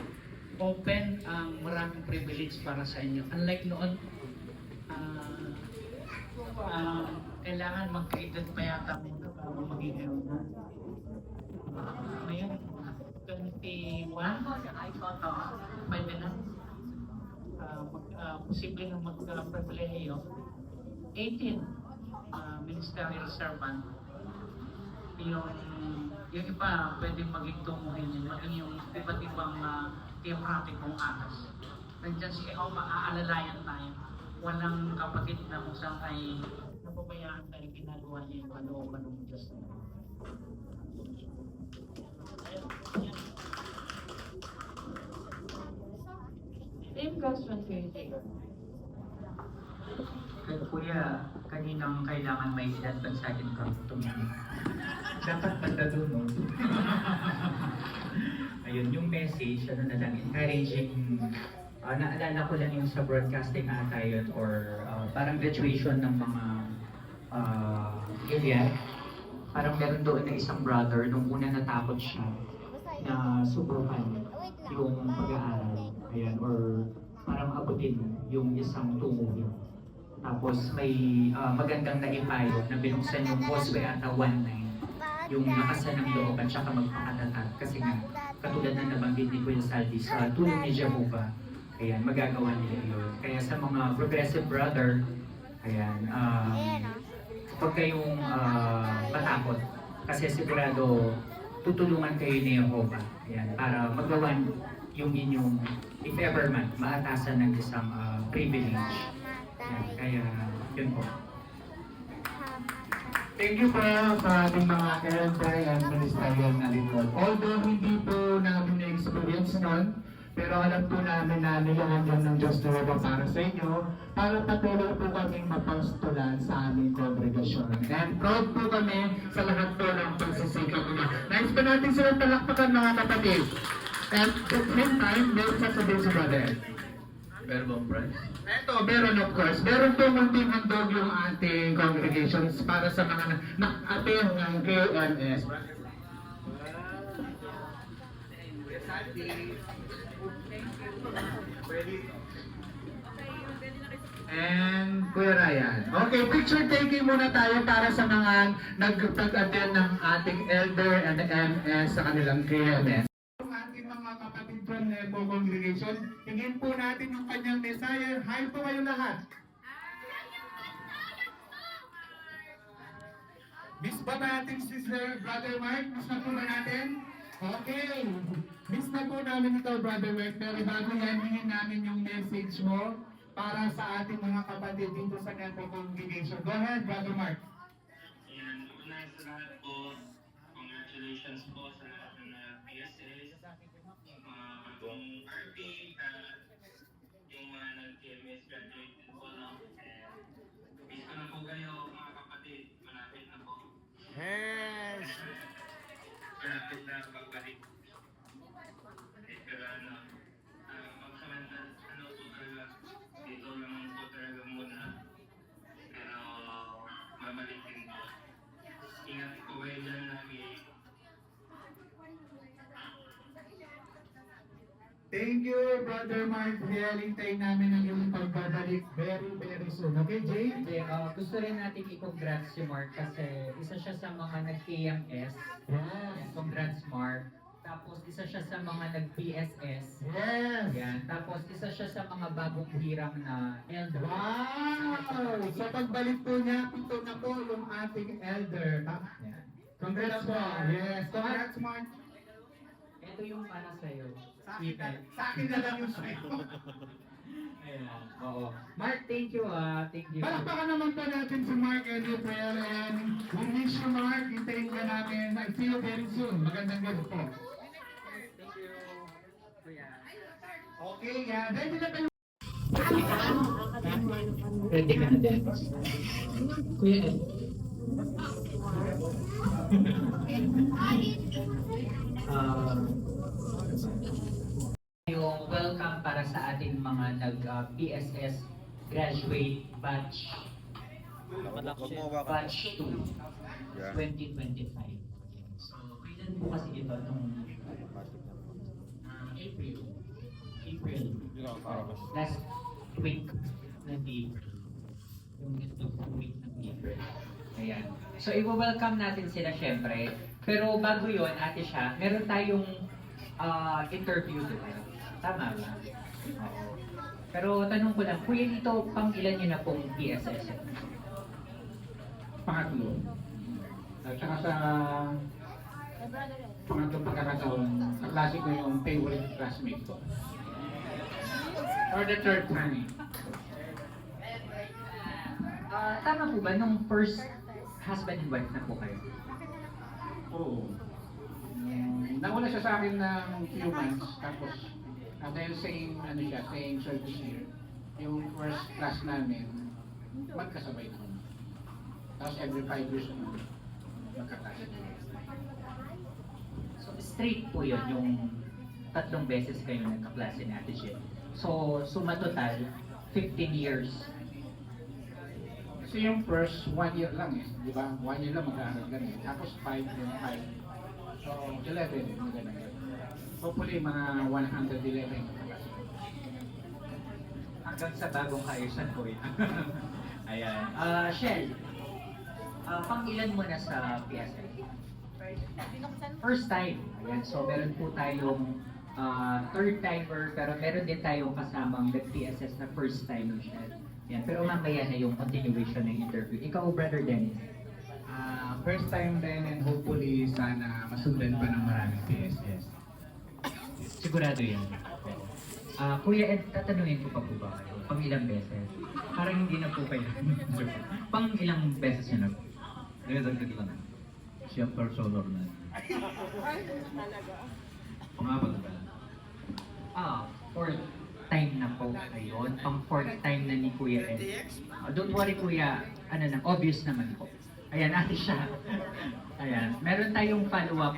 Open ang maraming privilege para sa inyo. Unlike noon, kailangan mag-credit pa yata muna para magiging ngayon, 21, pwede na. Posible na mag-privilegyo. 18, ministerial servant. Yung iba, pwedeng maging tumuhin, maging yung iba't ibang theocraticong atas. Nandiyan si Ehoma, aalalayan tayo. Walang kapatid na kung saan ay napabayaan tayo ginagawa niya yung kalooban ng Diyos. Same question for you, Jay. Kuya, kaninang kailangan may edad pa sa akin kang tumingin? Dapat banda doon, no? Ayun, yung message, ano na lang, encouraging, naalala ko lang yung sa broadcasting ata yun, or parang graduation ng mga Gilead. Parang meron doon na isang brother, nung una natakot siya na subukan yung pag-aaral, ayan, or parang abutin yung isang tumuhin. Tapos may magandang naipayo na binuksan yung Causeway ata 19, yung lakasan ng loob at saka magpakatatag. Kasi nga, katulad na nabanggit ni Kuya Saldi, sa tulong ni Jehovah, ayan, magagawa nila yun. Kaya sa mga progressive brother, ayan, huwag kayong matakot. Kasi sigurado, tutulungan kayo ni Jehovah, ayan, para magawa yung inyong, if ever man, maatasan ng isang privilege. Ayan, kaya, yun po. Thank you po sa ating mga elder and ministerial na lingkod. Although hindi po namin na-experience nun, pero alam po namin na nilahan ng Diyos na wala para sa inyo, para patuloy po kaming mapastulan sa aming kongregasyon. And proud po kami sa lahat po ng pagsisikap nila. Nais pa natin silang talakpakan mga kapatid. And at the same time, meron sasabihin sa brother. Meron bang prize? Ito, meron of course. Meron po munting handog yung ating congregations para sa mga nag-attend ng KMS. And Kuya Ryan. Okay, picture taking muna tayo para sa mga nag-attend ng ating elder and MS sa kanilang KMS. Ang ating mga kapatid from Nebo Congregation, hingin po natin yung kanyang Messiah. Hi po kayo lahat. Miss ba natin si Sir Brother Mark? Miss na po ba natin? Okay. Miss na po namin ito, Brother Mark. Pero bago yan, hingin namin yung message mo para sa ating mga kapatid dito sa Nebo Congregation. Go ahead, Brother Mark. Yan, una sa lahat po, congratulations po sa lahat ng PSS, mga bagong RP, at yung mga nag-KMS graduated po, no? And miss ko na po kayo, mga kapatid, malapit na po. Yes! Malapit na pagbalik. Pero magsamantala, po talaga, dito lang po talaga muna. Pero mamalik din po. Ingat po kayo dyan lagi. Thank you, Brother Mark. Hintayin namin ang iyong pagbabalik very, very soon. Okay, Jay? Okay, gusto rin natin i-congrats si Mark kasi isa siya sa mga nag-KMS. Yes. Congrats, Mark. Tapos isa siya siya sa mga nag-PSS. Yes! Yan. Tapos isa siya sa mga bagong hirang na elder. Wow! Sa pagbalik po niya, ito na po yung ating elder. Yan. Congrats po. Yes. Congrats, Mark. Ito yung para sa'yo. Sa akin na lang yung sa'yo. Ayan. Oo. Mark, thank you Thank you. Palakpakan naman po natin si Mark and April, and we wish you, Mark. Hintayin ka namin. I'll see you very soon. Magandang gabi po. Thank you. Kuya. Okay, yan. Ready na kayo. Ready ka na din. Kuya Ed. Yung welcome para sa ating mga nag-PSS graduate batch 2 2025. So, kailan po kasi ito nung April last week ng April. Yung ito week ng April. Ayan. So, i-welcome natin sila syempre. Pero bago yon, ate siya, meron tayong interview sila. Tama ba? Oo. Pero tanong ko lang, kuya dito, pang ilan nyo na pong PSS? Pangatlo. At saka sa pangatlong pagkakataon, kaklase ko yung favorite classmate ko. For the third time. Tama po ba, nung first husband and wife na po kayo? Oo. Nauna siya sa akin ng few months, tapos dahil same, same service year, yung first class namin, magkasabay na kami. Tapos every 5 years naman, magkakasabay. So straight po yun, yung 3 beses kayo nagkaklase ni Ate Jill. So suma total, 15 years. Kasi yung first 1 year lang di ba? 1 year lang mag-aaral ganun. Tapos 5, then 5. So 11, ganun. Hopefully mga 111. Hanggang sa bagong kaayusan po yun. Ayan. Shell, pang ilan mo na sa PSL? First time. Ayan. So meron po tayong third timer, pero meron din tayong kasamang nag-PSS na first time ni Shell. Ayan. Pero mamaya na yung continuation ng interview. Ikaw, Brother Dennis? First time din, and hopefully sana masundan pa ng maraming PSS. Sigurado yan. Kuya Ed, tatanungin ko pa po ba kayo? Pang ilang beses? Parang hindi na po kayo. Pang ilang beses yun na po? Dagdag lang. Siya personal na. Pangapat ba? Fourth time na po ngayon. Pang fourth time na ni Kuya Ed. Don't worry Kuya, obvious naman po. Ayan, ate siya. Ayan, meron tayong follow-up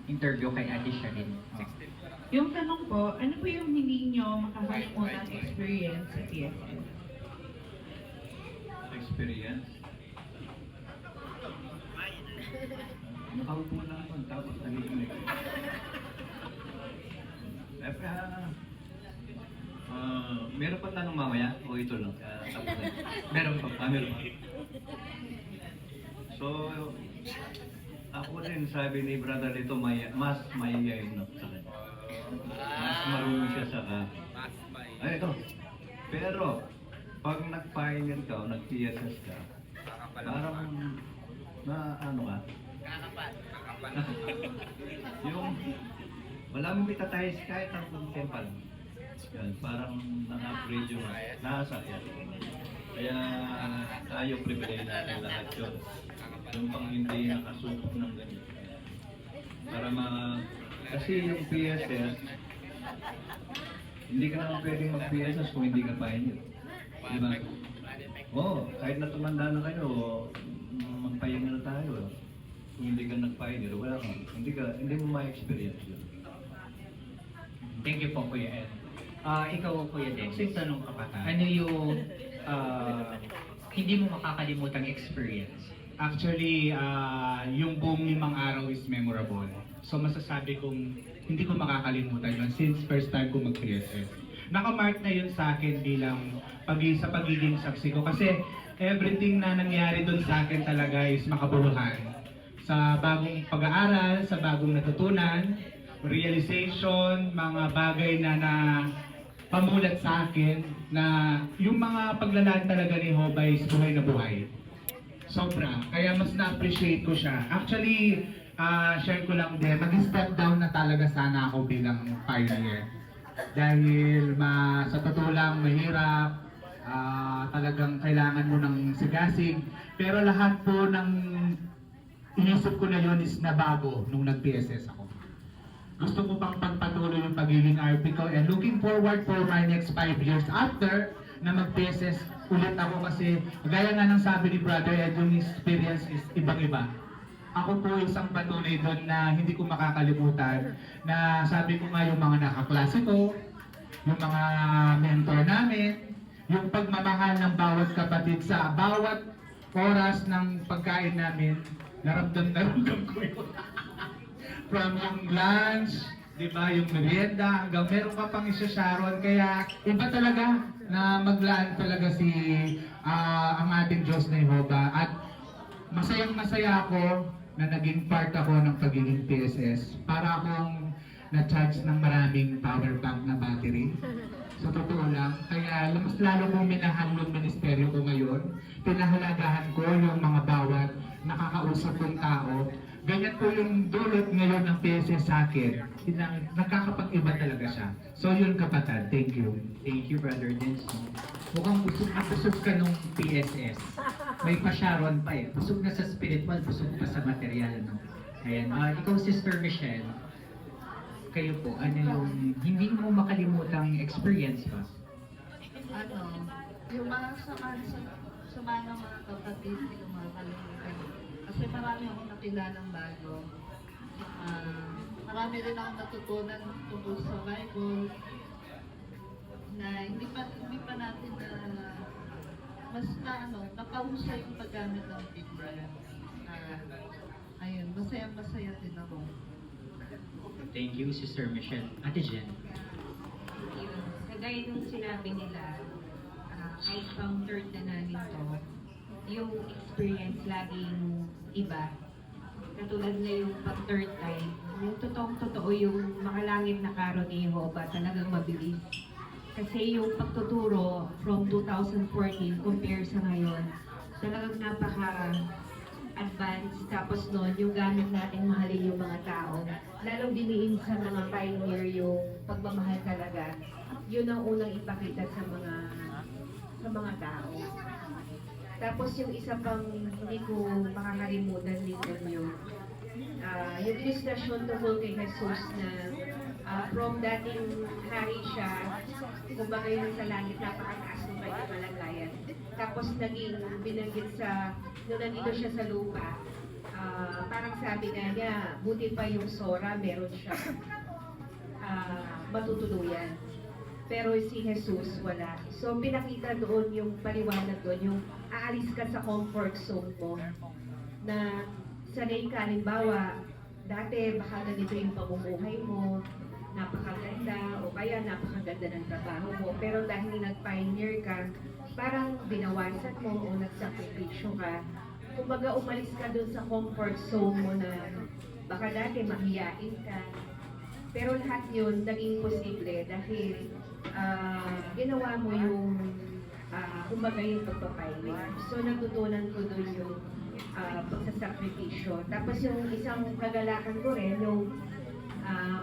interview kay ate siya rin. Yung tanong po, ano po yung hindi nyo makakalimutan experience sa PSS? Experience? Nakaupo lang ako, tapos nagiging meron pa tanong mamaya? O ito lang? Meron pa. Meron pa. So, ako rin sabi ni brother ito, mas mayayain na sa kanya. Mas marunong siya sa ay, ito. Pero, pag nag-pioneer ka o nag-PSS ka, parang ka? Yung, wala mong itatayos kahit ang temple. Yan, parang nang-upgrade yung nasa yan. Kaya tayo privilege natin lahat yun. Yung pang hindi nakasupok ng ganyan. Para kasi yung PSS, hindi ka naman pwedeng mag-PSS kung hindi ka pioneer. Diba? Kahit na tumanda na kayo, magpahinga na tayo. Kung hindi ka nag-pioneer, wala ka. Hindi mo ma-experience yun. Thank you po, Kuya Ed. Ikaw, Kuya Dennis. Sing tanong ka pa tayo. Ano yung hindi mo makakalimutang experience? Actually, yung buong 5 araw is memorable. So masasabi kong hindi ko makakalimutan yun since first time ko mag-PSS. Nakamark na yun sa akin bilang sa pagiging saksi ko. Kasi everything na nangyari dun sa akin talaga is makaburuhan. Sa bagong pag-aaral, sa bagong natutunan, realization, mga bagay na pamulat sa akin na yung mga paglalaan talaga ni Hoba is buhay na buhay. Sobra. Kaya mas na-appreciate ko siya. Actually, share ko lang din, mag-step down na talaga sana ako bilang pioneer. Dahil sa totoo lang, mahirap, talagang kailangan mo ng sigasig. Pero lahat po ng inisip ko na yun is nabago nung nag-PSS ako. Gusto ko pang pagpatuloy yung pagiging RP ko and looking forward for my next 5 years after na mag-PSS ulit ako kasi gaya nga ng sabi ni Brother Ed, yung experience is ibang-iba. Ako po isang patuloy doon na hindi ko makakalimutan na sabi ko nga yung mga nakaklase ko, yung mga mentor namin, yung pagmamahal ng bawat kapatid sa bawat oras ng pagkain namin, naramdam ko yun. From yung lunch, di ba, yung merienda, hanggang meron ka pang isa-sharon. Kaya iba talaga na maglaan talaga ang ating Diyos na Jehovah. At masayang-masaya ako na naging part ako ng pagiging PSS. Para akong na-charge ng maraming power bank na battery. Sa totoo lang. Kaya mas lalo kong minahal yung ministeryo ko ngayon. Pinahalagahan ko yung mga bawat nakakausap kong tao. Ganyan po yung dulot ngayon ng PSS sa akin. Nakakapag-iba talaga siya. So yun kapatid, thank you. Thank you, Brother Denson. Mukhang busog ka nung PSS. May pa-Sharon pa eh. Busog na sa spiritual, busog pa sa material, no? Ayan. Ikaw, Sister Michelle, kayo po, ano yung hindi mo makalimutang experience ba? Yung mga sumama ng mga kapatid, hindi ko makakalimutan. Kasi marami akong nakilalang bago. Marami rin akong natutunan tungkol sa Bible na hindi pa natin mas napahusay yung paggamit ng Biblia. Ayun, masaya din ako. Thank you, Sister Michelle. Ate Jen. Kagaya nung sinabi nila, kahit pang third na namin to, yung experience laging iba. Katulad na yung pang third time, yung totoong-totoo yung makalangit na karo ni Jehovah talagang mabilis. Kasi yung pagtuturo from 2014 compare sa ngayon, talagang napaka-advanced. Tapos noon, yung gamit natin mahalin yung mga tao. Lalong diniin sa mga pioneer yung pagmamahal talaga. Yun ang unang ipakita sa mga tao. Tapos yung isa pang hindi ko makakalimutan dito yung ilustrasyon tungkol kay Jesus na from dating hari siya, kumbaga yun sa langit, napakataas ng kanyang kalagayan. Tapos naging binanggit nung nandito siya sa lupa, parang sabi nga niya, buti pa yung Sora, meron siya matutuluyan. Pero si Jesus, wala. So, pinakita doon yung paliwanag doon, yung aalis ka sa comfort zone mo. Na sanay ka, halimbawa, dati baka ganito yung pamumuhay mo, napakaganda, o kaya napakaganda ng trabaho mo. Pero dahil nag-pioneer ka, parang binawasan mo o nagsakripisyo ka. Kumbaga, umalis ka doon sa comfort zone mo na baka dati mahiyain ka. Pero lahat yun naging posible dahil ginawa mo yung kumbaga yung pagpapailing. So natutunan ko doon yung pagsasakripisyo. Tapos yung isang kagalakan ko rin, yung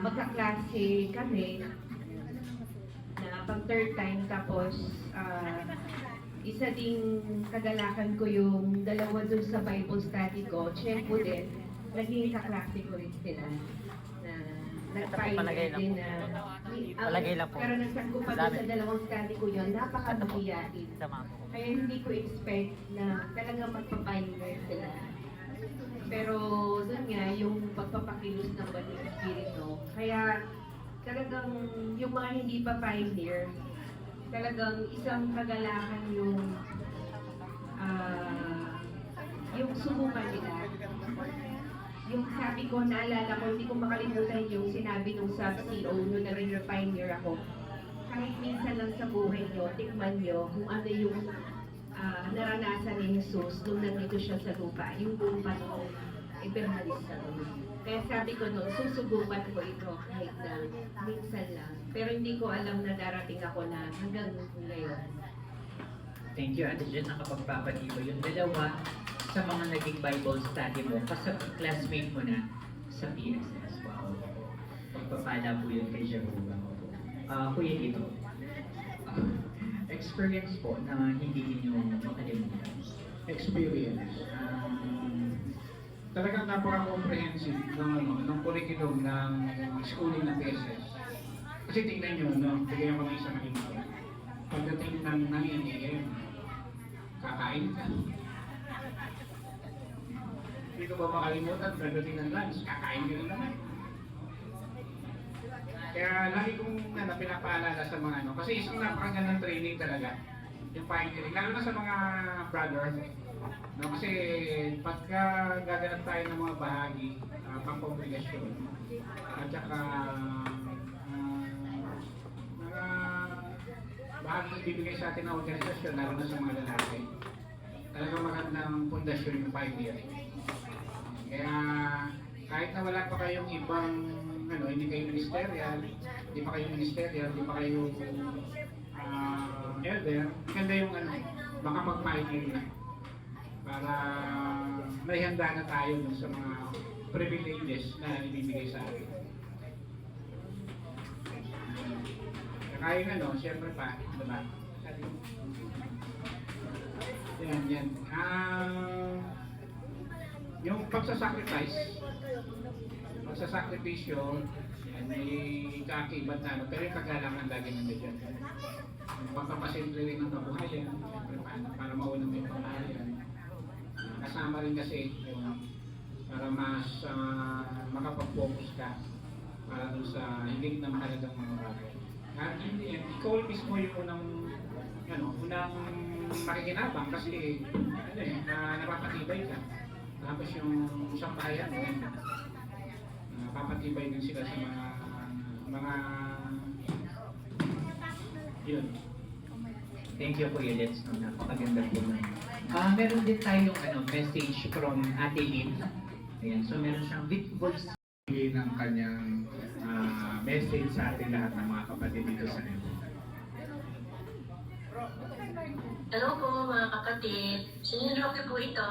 magkaklase kami na pag third time, tapos isa ding kagalakan ko yung dalawa doon sa Bible study ko, Tiyempo din, naging kaklase ko rin sila na nag-pioneer din na Palagay lang po. pero nagsan ko pa doon sa dalawang study ko yun, napakamahiyain. Kaya hindi ko expect na talagang magpa-pioneer sila. Pero doon nga, yung pagpapakilos ng Holy Spirit, no? Kaya talagang yung mga hindi pa pioneer, talagang isang kagalakan yung subukan nila. Yung sabi ko, naalala ko, hindi ko makalimutan yung sinabi nung sub-CO nung na-pioneer ako. Kahit minsan lang sa buhay nyo, tikman nyo kung ano yung naranasan ni Jesus nung nandito siya sa lupa, yung buong panahon, iberhalis sa lupa. Kaya sabi ko noon, susubukan ko ito kahit na minsan lang. Pero hindi ko alam na darating ako na hanggang ngayon. Thank you, Ate Jen, nakapagpapatibo yung dalawa sa mga naging Bible study mo, classmate mo na sa PSS. Wow. Pagpapala po yun kay Jehovah. Kuya Tito, experience po na hindi ninyo makalimutan. Experience. Talagang napaka-comprehensive ng curriculum ng schooling ng PSS. Kasi tingnan nyo, bigyan ko ng isang halimbawa. Pagdating ng 9 AM, kakain ka. Hindi ko ba makalimutan, pagdating ng lunch, kakain ka na naman. Kaya lagi kong pinapaalala sa mga kasi isang napakagandang training talaga, yung pioneering, lalo na sa mga brother. Kasi pagka gaganap tayo ng mga bahagi, pang-congregasyon, at saka mga bahagi ibibigay sa atin ng organisasyon, lalo na sa mga lalaki, talagang magandang pundasyon yung pioneering. Kaya kahit na wala pa kayong ibang, hindi kayo ministerial, hindi pa kayo elder, maganda yung baka mag-pioneer na. Para may handa na tayo sa mga privileges na ibibigay sa atin. Kaya yung siyempre pa, diba? Yan. Yung pagsasakripisyo, may kaakibat na pero yung kagalangan lagi nandiyan. Pagpapasimple rin ng kabuhayan, siyempre para maunang may pamahayan. Kasama rin kasi para mas makapag-focus ka para dun sa higit na mahalagang mga bagay. At hindi yan, ikaw mismo yung unang makikinabang kasi napapatibay ka. Tapos yung isang bayan, napapatibay din sila sa mga yun. Thank you, Kuya Let's. Napakaganda po na. Meron din tayong message from Ate Lynn. Ayan, so meron siyang voice ng kanyang message sa ating lahat ng mga kapatid dito sa Nebo. Hello po mga kapatid. Sinunod po ito.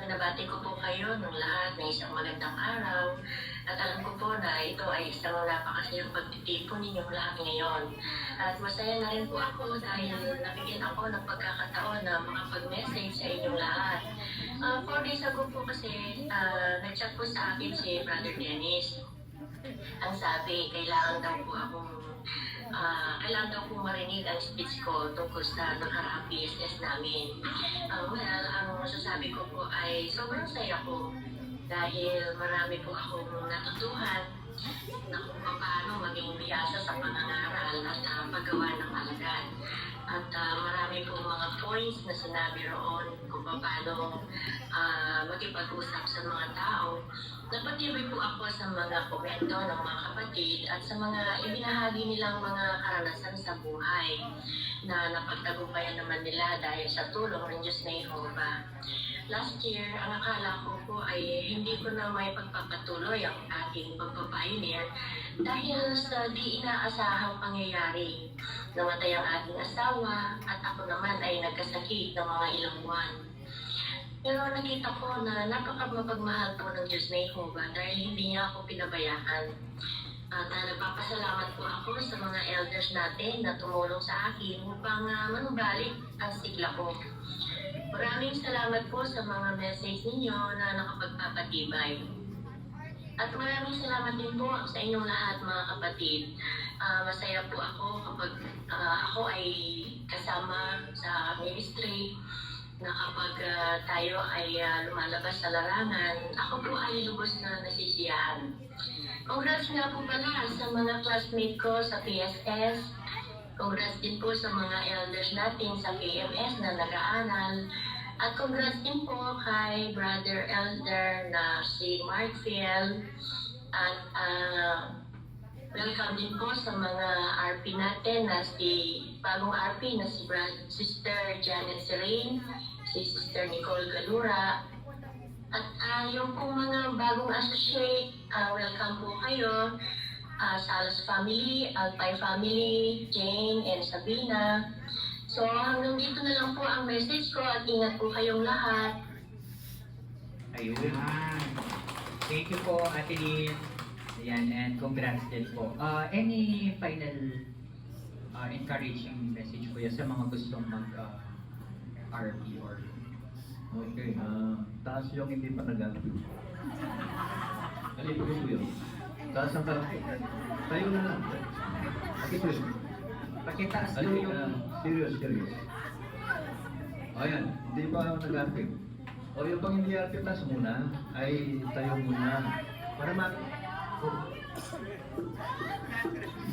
Binabati ko po kayo ng lahat ng isang magandang araw. At alam ko po na ito ay isang napakasayang pagtitipon ninyong lahat ngayon. At masaya na rin po ako dahil nabigyan ako ng pagkakataon na makapag-message sa inyong lahat. 4 days ago po kasi nag-chat po sa akin si Brother Dennis. Ang sabi, kailangan daw po marinig ang speech ko tungkol sa nakaraang PSS namin. Ang masasabi ko po ay sobrang saya ko dahil marami po akong natutuhan na kung paano maging biyasa sa pangangaral at paggawa ng alagad. At marami po mga points na sinabi roon kung paano makipag-usap sa mga tao. Napatibay po ako sa mga komento ng mga kapatid at sa mga ibinahagi nilang mga karanasan sa buhay na napagtagumpayan naman nila dahil sa tulong ng Diyos na Jehovah. Last year, ang akala ko po ay hindi ko na may pagpapatuloy ang aking pagpapioneer dahil sa di inaasahang pangyayari. Namatay ang aking asawa at ako naman ay nagkasakit ng mga ilang buwan. Pero nakita ko na napakapagmahal po ng Diyos na Jehovah dahil hindi niya ako pinabayaan. At nagpapasalamat po ako sa mga elders natin na tumulong sa akin upang manubalik ang sigla ko. Maraming salamat po sa mga message ninyo na nakapagpapatibay. At maraming salamat din po sa inyong lahat mga kapatid. Masaya po ako kapag ako ay kasama sa ministry na kapag tayo ay lumalabas sa larangan, ako po ay lubos na nasisiyahan. Congrats nga po pala sa mga classmate ko sa PSS. Congrats din po sa mga elders natin sa PMS na nag-aaral. At congrats din po kay Brother Elder na si Mark Fiel. At welcome din po sa mga RP natin na bagong RP na si Sister Janet Serene, si Sister Nicole Galura, At yung pong mga bagong associate, welcome po kayo. Salas family, Alpay family, Jane and Sabina. So hanggang dito na lang po ang message ko at ingat po kayong lahat. Ayun. Thank you po, Ate Lynn. Ayan, and congrats din po. Any final encouraging message po sa mga gustong mag-RP or... Okay, taas yung hindi pa nag-RP. Alin po yun? Taas ang karapit. Tayo na lang. Pakito yun. Pakitaas daw Alin, yung... serious. O yan, hindi pa ako nag-RP. O yung pang hindi RP taas muna, ay tayo muna. Para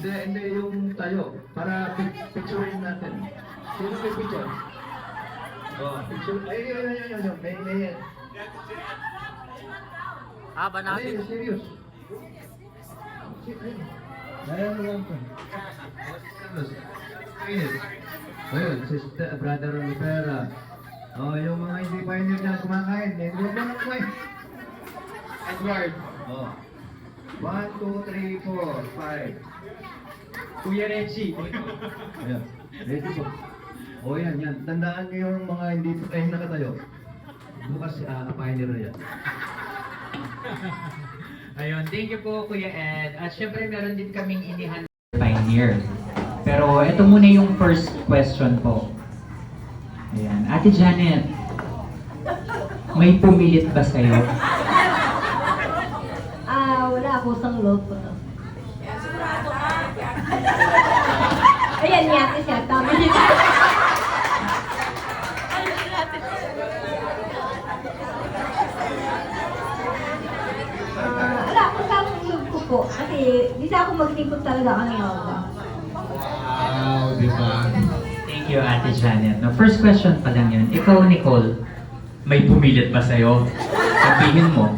hindi yung tayo. Para picturein natin. Sino may picture? Picture. Ayun. May. Ba natin? Serious. Ayun lang po. Ayun, sister, brother Rivera. Yung mga hindi pa hindi na kumakain. Hindi ba na kumain? Edward. 1, 2, 3, 4, 5. Kuya Reggie. Ayan. Ready po. Yan. Tandaan niyo yung mga hindi nakatayo. Bukas pioneer na yan. Ayun, thank you po Kuya Ed. At syempre meron din kaming inihan pioneer. Pero ito muna yung first question po. Ayan, Ate Janet, may pumilit ba sa'yo? Wala ako sang loob ko to. Ayan, yate siya. Tama niya. Wala akong sang loob ko po. Kasi di sa ako magtipot talaga kami ako. Wow, di ba? Thank you, Ate Janet. No, first question pa lang yun. Ikaw, Nicole, may pumilit ba sa'yo? Sabihin mo.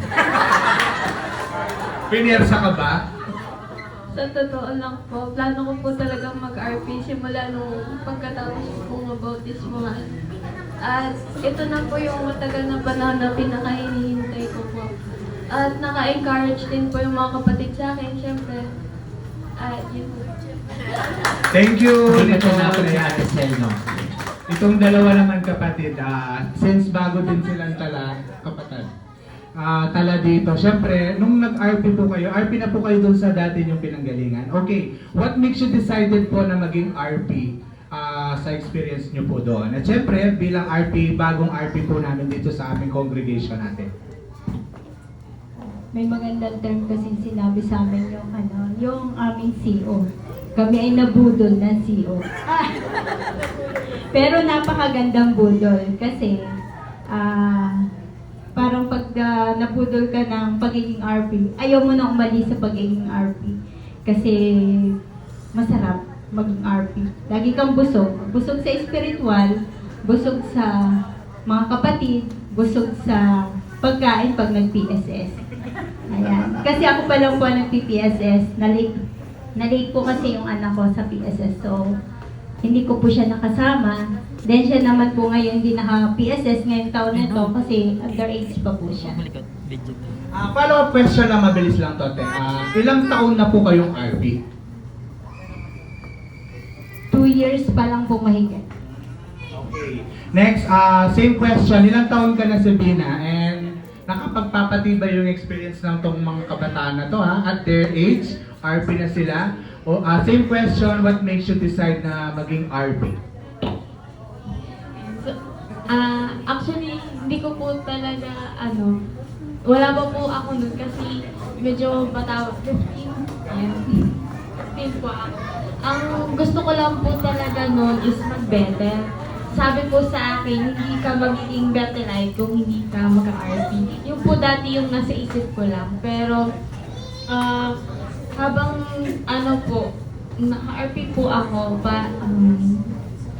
Pinersa ka ba? Sa totoo lang po, plano ko po talagang mag-RP simula nung pagkatapos ko ng bautismo. At ito na po yung matagal na panahon na pinaka-hinihintay ko po. At naka-encourage din po yung mga kapatid sa akin, syempre. At yun po. Thank you. Ito na po si Ate Sel, no? Itong dalawa naman kapatid, since bago din silang tala dito. Siyempre, nung nag-RP po kayo, RP na po kayo dun sa dati yung pinanggalingan. Okay, what makes you decided po na maging RP sa experience nyo po doon? At siyempre, bilang RP, bagong RP po namin dito sa aming congregation natin. May magandang term kasi sinabi sa amin yung aming CO. Kami ay nabudol ng CO. Pero napakagandang budol kasi parang pag nabudol ka ng pagiging RP, ayaw mo na umalis sa pagiging RP. Kasi masarap maging RP. Lagi kang busog. Busog sa spiritual, busog sa mga kapatid, busog sa pagkain pag nag-PSS. Ayan. Kasi ako pa lang po nag-PSS. Na-late po kasi yung anak ko sa PSS. So, hindi ko po siya nakasama. Then siya naman po ngayon hindi naka-PSS ngayong taon na to kasi underage pa po siya. Follow-up question lang, mabilis lang to. Ilang taon na po kayong RP? 2 years pa lang po mahigit. Okay. Next, same question. Ilang taon ka na, Sabina? And nakapagpapatibay yung experience ng tong mga kabataan na to, at their age, RP na sila. Same question, what makes you decide na maging RP? Actually, hindi ko po talaga, wala pa po ako nun kasi medyo bata, 15. Ayan. 15 po ako. Ang gusto ko lang po talaga nun is mag-better. Sabi po sa akin, hindi ka magiging betterite kung hindi ka mag-RP. Yung po dati yung nasa isip ko lang. Pero, habang naka-RP po ako,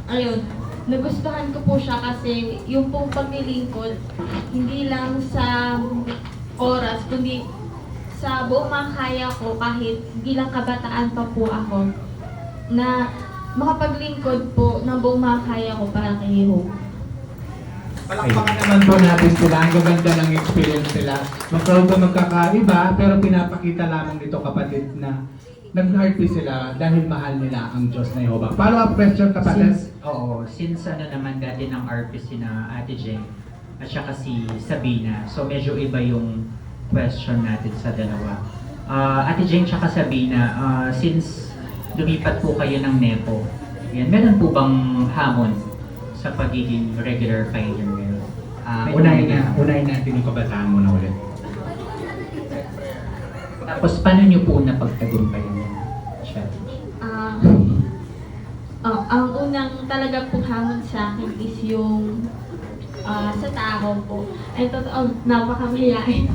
ayun, nagustuhan ko po siya kasi yung pong paglilingkod, hindi lang sa oras, kundi sa buong makaya ko kahit bilang kabataan pa po ako, na makapaglingkod po ng buong makaya ko para kay Hope. Palakpakan naman po natin sila. Ang gaganda ng experience nila. Magkaroon magkakaiba, pero pinapakita lamang dito kapatid na nag-RP sila dahil mahal nila ang Diyos na Jehovah. Follow-up question kapatid? Since ano naman dati ng RP si na Ate Jeng at saka si Sabina, so medyo iba yung question natin sa dalawa. Ate Jeng tsaka Sabina, since lumipat po kayo ng NEPO, yan, meron po bang hamon sa pagiging regular pioneer ngayon? Unahin natin yung kabataan mo na ulit. Tapos paano nyo po napagtagumpayan yung challenge? Ang unang talaga po hamon sa akin is yung sa tao po. Ay, totoo, napakamahiyain.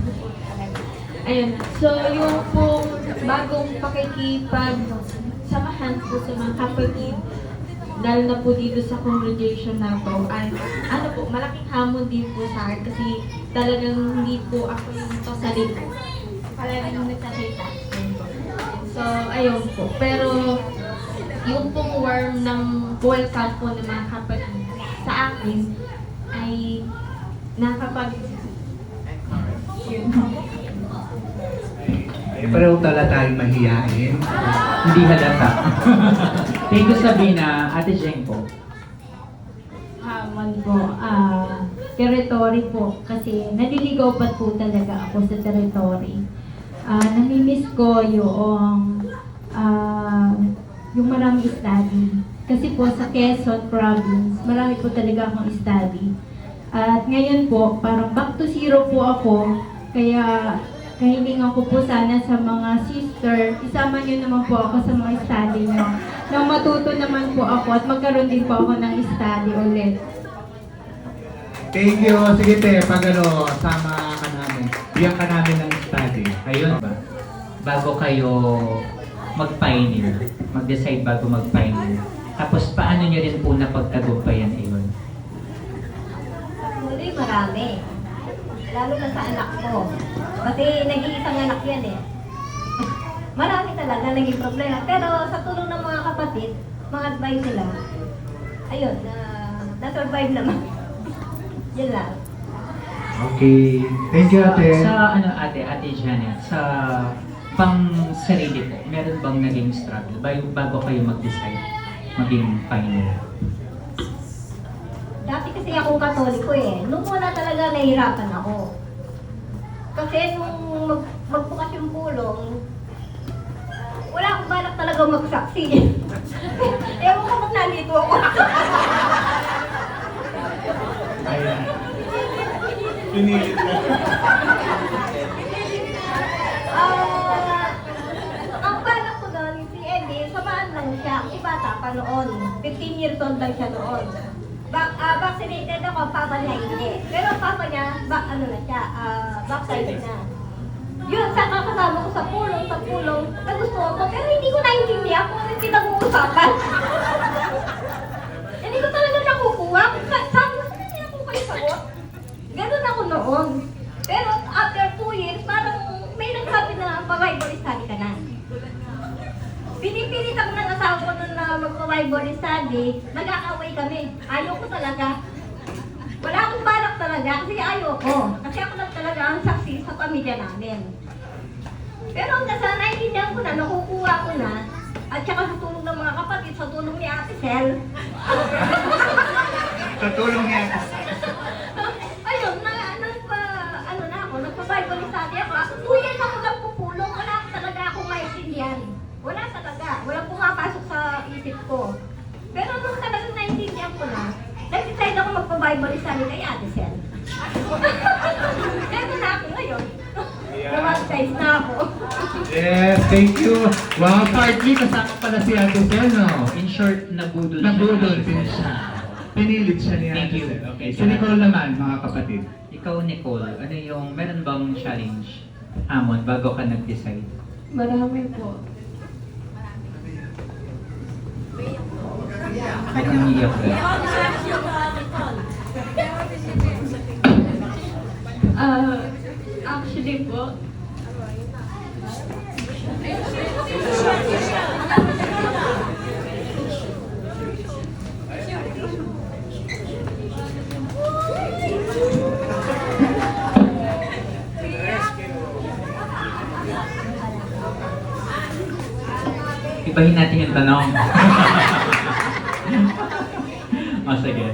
Ayun. So, yung pong bagong pakikipagsamahan po sa mga kapatid, lalo na po dito sa congregation na po, ay, ano po, malaking hamon din po sa akin kasi talagang hindi po ako yung tosalin po. Parang yung nagsasalita. So, ayun po. Pero, yung pong warm ng welcome po ng mga kapatid sa akin ay nakapag... Pareho tala tayong mahiyain. Hindi halata. Thank you, Sabina. Ate Jeng po. Hamon po, territory po. Kasi naliligaw pa po talaga ako sa territory. Namimiss ko yung marami study. Kasi po sa Quezon Province, marami po talaga akong study. At ngayon po, parang back to zero po ako. Kaya kahilingan ko po sana sa mga sister, isama niyo naman po ako sa mga study niyo. Nang matuto naman po ako at magkaroon din po ako ng study ulit. Thank you. Sige te, pag sama ka namin. Bigyan ka namin ng study. Ayun ba? Bago kayo mag-pioneer, mag-decide bago mag-pioneer. Tapos paano nyo rin po napagtagumpayan yun? Actually, marami. Lalo na sa anak ko. Kasi nag-iisang anak yan eh. Marami talaga naging problema. Pero sa tulong ng mga kapatid, mga advice nila, ayun, na-survive naman. Yun lang. Okay. Thank you, ate. Sa ate Janet, sa pang sarili po, meron bang naging struggle bago kayo mag-decide maging pioneer? Dati kasi akong katoliko eh. Nung una talaga nahihirapan ako. Kasi nung magbukas yung pulong, wala akong balak talaga magsaksi. Ewan ko ba't nandito ako. Ayan. Pinilit na. Ang balak ko doon, si Eddie, samaan lang siya. Kasi bata pa noon. 15 years old lang siya noon. Vaccinated ako, papa niya hindi. Pero papa niya, vaccinated na. Yun, saka kasama ko sa pulong, nagustuhan ko. Pero hindi ko naintindihan kung ano pinag-uusapan. Hindi ko talaga nakukuha. Sabi ko, hindi ako kayo sagot. Ganun ako noon. Pero after 2 years, parang may nagsabi na pa-Bible study ka na. Pinipilit ako ng asawa ko nun na magpa-Bible study, nag-aaway kami. Ayaw ko talaga. Wala akong balak talaga kasi ayaw ko. Kasi ako lang talaga ang saksi sa pamilya namin. Pero hanggang sa naiintindihan ko na, nakukuha ko na, at saka sa tulong ng mga kapatid, sa tulong ni Ate Sel. Sa tulong niya. Ayun, nagpa-Bible study ako. 2 years ako nagpupulong, wala talaga akong maintindihan. Wala talaga. Walang pumapasok sa isip ko. Pero nung talagang naintindihan ko na, nag-decide ako magpa-Bible study kay Ate Sel. Kaya na ako ngayon. Namag-size na ako. Yes, thank you. Wow, partly kasama pala si Ate Sel, no? In short, nabudol din siya. Pinilit siya ni Ate Sel. Okay. Si Nicole naman, mga kapatid. Ikaw, Nicole, ano yung, meron bang challenge, hamon, bago ka nag-decide? Marami po. Mukhang iyak ka. Actually po, Ibahin natin yung tanong. O, sige.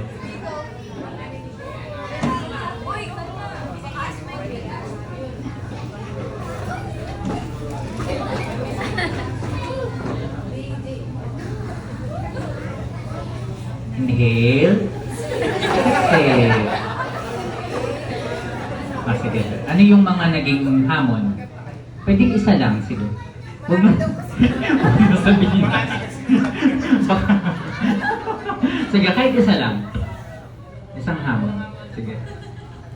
Inhale. Exhale. Ah, sige. Ano yung mga naging hamon? Pwedeng isa lang, siguro. Huwag mo. Huwag mo sabihin. Sige, kahit isa lang. Isang hamon. Sige.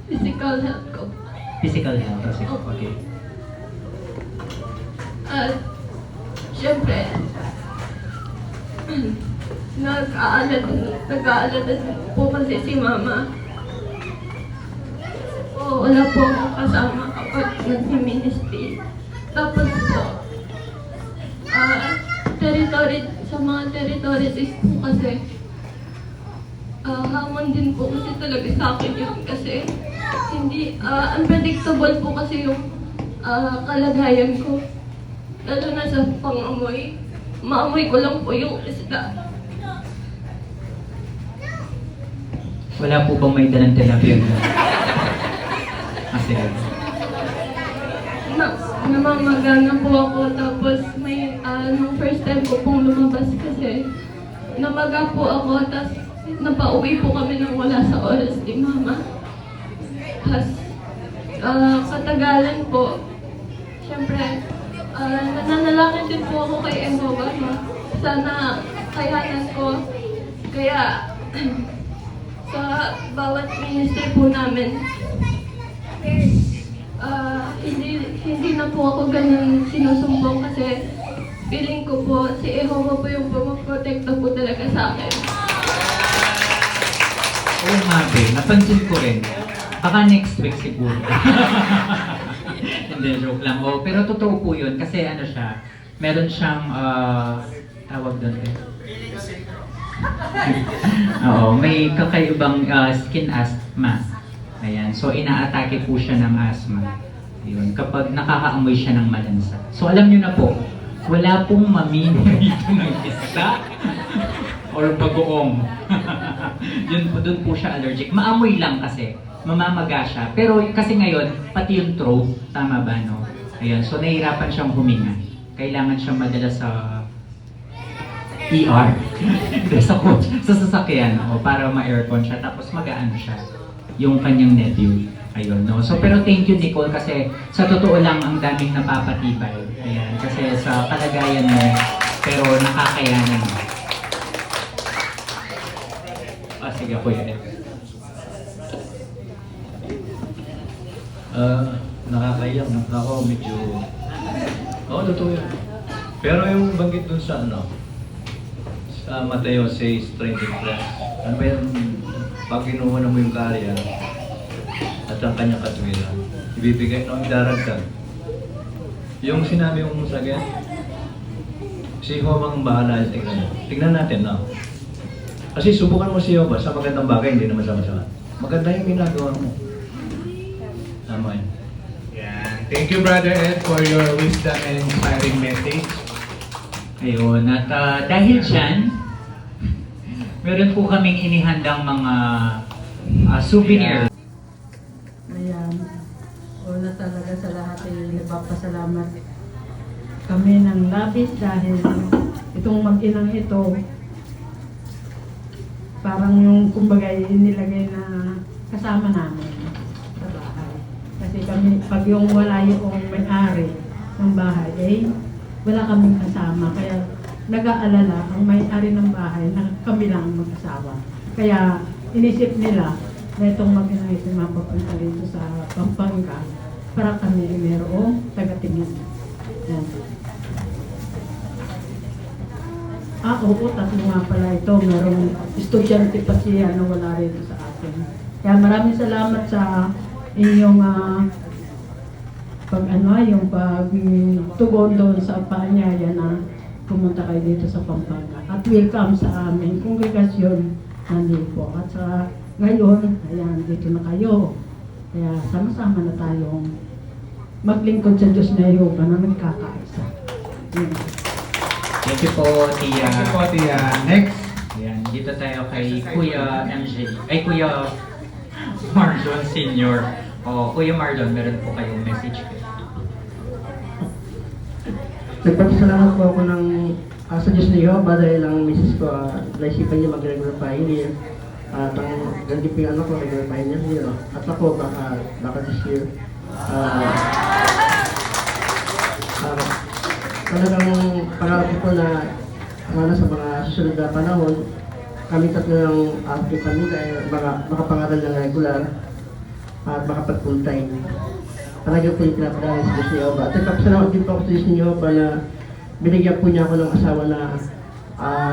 Physical health ko. Physical health. Sige, okay. At, syempre, nag-aalala po kasi si Mama. O, wala po akong kasama kapag nag-ministry. Tapos po, sa mga territories po kasi, hamon din po kasi talaga sa akin yun kasi hindi, unpredictable po kasi yung kalagayan ko. Lalo na sa pangamoy. Maamoy ko lang po yung isda. Wala po bang may dalang tilapia? Kasi namamagana po ako tapos may nung first time ko pong lumabas kasi namaga po ako tapos napauwi po kami nang wala sa oras ni Mama. Tapos katagalan po, syempre nananalangin din po ako kay Jehovah na sana kayanan ko. Kaya sa bawat ministry po namin, hindi na po ako ganun sinusumbong kasi feeling ko po si Jehovah po yung pumaprotekta po talaga sa akin. Oo nga, napansin ko rin. Baka next week siguro. Hindi, joke lang. Oh, pero totoo po yun kasi ano siya, meron siyang tawag doon Oo, may kakaibang skin asthma. Ayan, so inaatake po siya ng asthma. Ayun, kapag nakakaamoy siya ng malansa. So alam niyo na po, wala pong mamini dito ng isda or bagoong. Yun po, doon po siya allergic. Maamoy lang kasi, mamamaga siya. Pero kasi ngayon, pati yung throat, tama ba, no? Ayun, so nahihirapan siyang huminga. Kailangan siyang madala sa ER. sa coach, sa sasakyan, para ma-aircon siya. Tapos mag-aano siya, yung kanyang nephew. Ayun, no? So, pero thank you, Nicole, kasi sa totoo lang, ang daming napapatibay. Ayan, kasi sa kalagayan mo, pero nakakayanan mo. Sige, Kuya Ed. Nakakayak. Ako medyo... Oo, totoo yun. Pero yung banggit dun sa sa Mateo 6:23, ano ba yan? Pag kinuha mo yung karya at ang kanyang katwiran, ibibigay ng idaragdag. Yung sinabi mo sa akin, si Jehovah ang bahala sa tignan. Tignan natin na. Kasi subukan mo si Jehovah sa magandang bagay, hindi naman sama-sama. Maganda yung ginagawa mo. Tama yun. Yeah. Thank you, Brother Ed, for your wisdom and inspiring message. Ayun, at dahil dyan, meron po kaming inihandang mga souvenir. Ayan, una talaga sa lahat ay nagpapasalamat kami ng labis dahil itong mag-inang ito, parang yung kumbaga nilagay na kasama namin sa bahay. Kasi kami, pag yung wala yung may-ari ng bahay, wala kaming kasama. Kaya nag-aalala ang may-ari ng bahay na kami lang mag-asawa. Kaya inisip nila na itong mag-inang ito mapapunta rito sa Pampanga para kami mayroong taga-tingin. Yan. Oo, tatlo nga pala ito. Merong estudyante pa siya na wala rito sa atin. Kaya maraming salamat sa inyong yung pagtugon doon sa paanyaya na pumunta kayo dito sa Pampanga. At welcome sa aming kongregasyon nandito. At sa ngayon, ayan, dito na kayo. Kaya sama-sama na tayong maglingkod sa Diyos na Jehovah na nagkakaisa. Ayan. Thank you po, Tia. Thank you po, Tia. Next. Ayan, dito tayo kay Kuya MJ. Ay, Kuya Marlon Senior. Kuya Marlon, meron po kayong message kayo. Nagpapasalamat po ako sa Diyos ni Jehovah dahil ang misis ko, naisipan niya mag-regular pioneer. At ang ganti po yung anak ko, regular pioneer niya. At ako, baka this year. Talagang pangarap ko po na sa mga susunod na panahon, kami tatlo ng aking pamilya ay makapangaral ng regular at makapag-full time. Talaga po yung pinapadala sa Diyos ni Jehovah. At nagpapasalamat din po ako sa Diyos ni Jehovah na binigyan po niya ako ng asawa na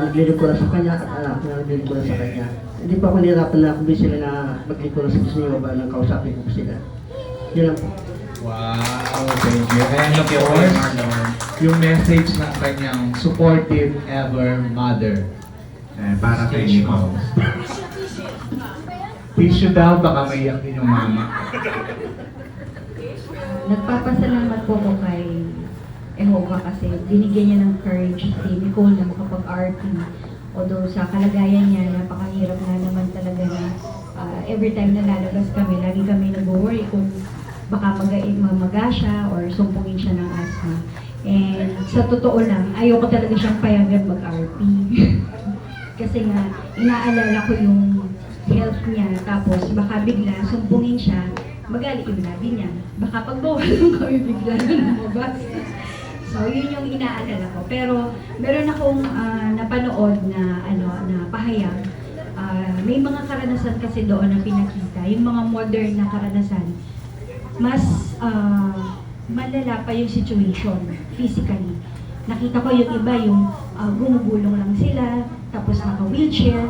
naglilingkuran sa kanya at anak na naglilingkuran sa kanya. Hindi po ako nahirapan na kung sila na maglingkuran sa Diyos ni Jehovah nang kausapin ko po sila. Yun lang po. Wow, thank you. And of course, yung message ng kanyang supportive ever mother. Para kay Nicole. Tissue daw, baka maiyak din yung mama. Nagpapasalamat po ako kay Jehovah kasi binigyan niya ng courage si Nicole na makapag-RP. Although sa kalagayan niya, napakahirap na naman talaga na every time na lalabas kami, lagi kami nag-worry kung baka mamaga siya or sumpungin siya ng asthma. And sa totoo lang, ayoko talaga siyang payagan mag-RP. Kasi nga, inaalala ko yung health niya, tapos baka bigla sumpungin siya, magalit yung labi niya. Baka pagbawalan kami bigla na lumabas. So, yun yung inaalala ko. Pero, meron akong napanood na, na pahayag. May mga karanasan kasi doon na pinakita. Yung mga modern na karanasan, mas malala pa yung situation physically. Nakita ko yung iba, yung gumugulong lang sila, tapos naka-wheelchair.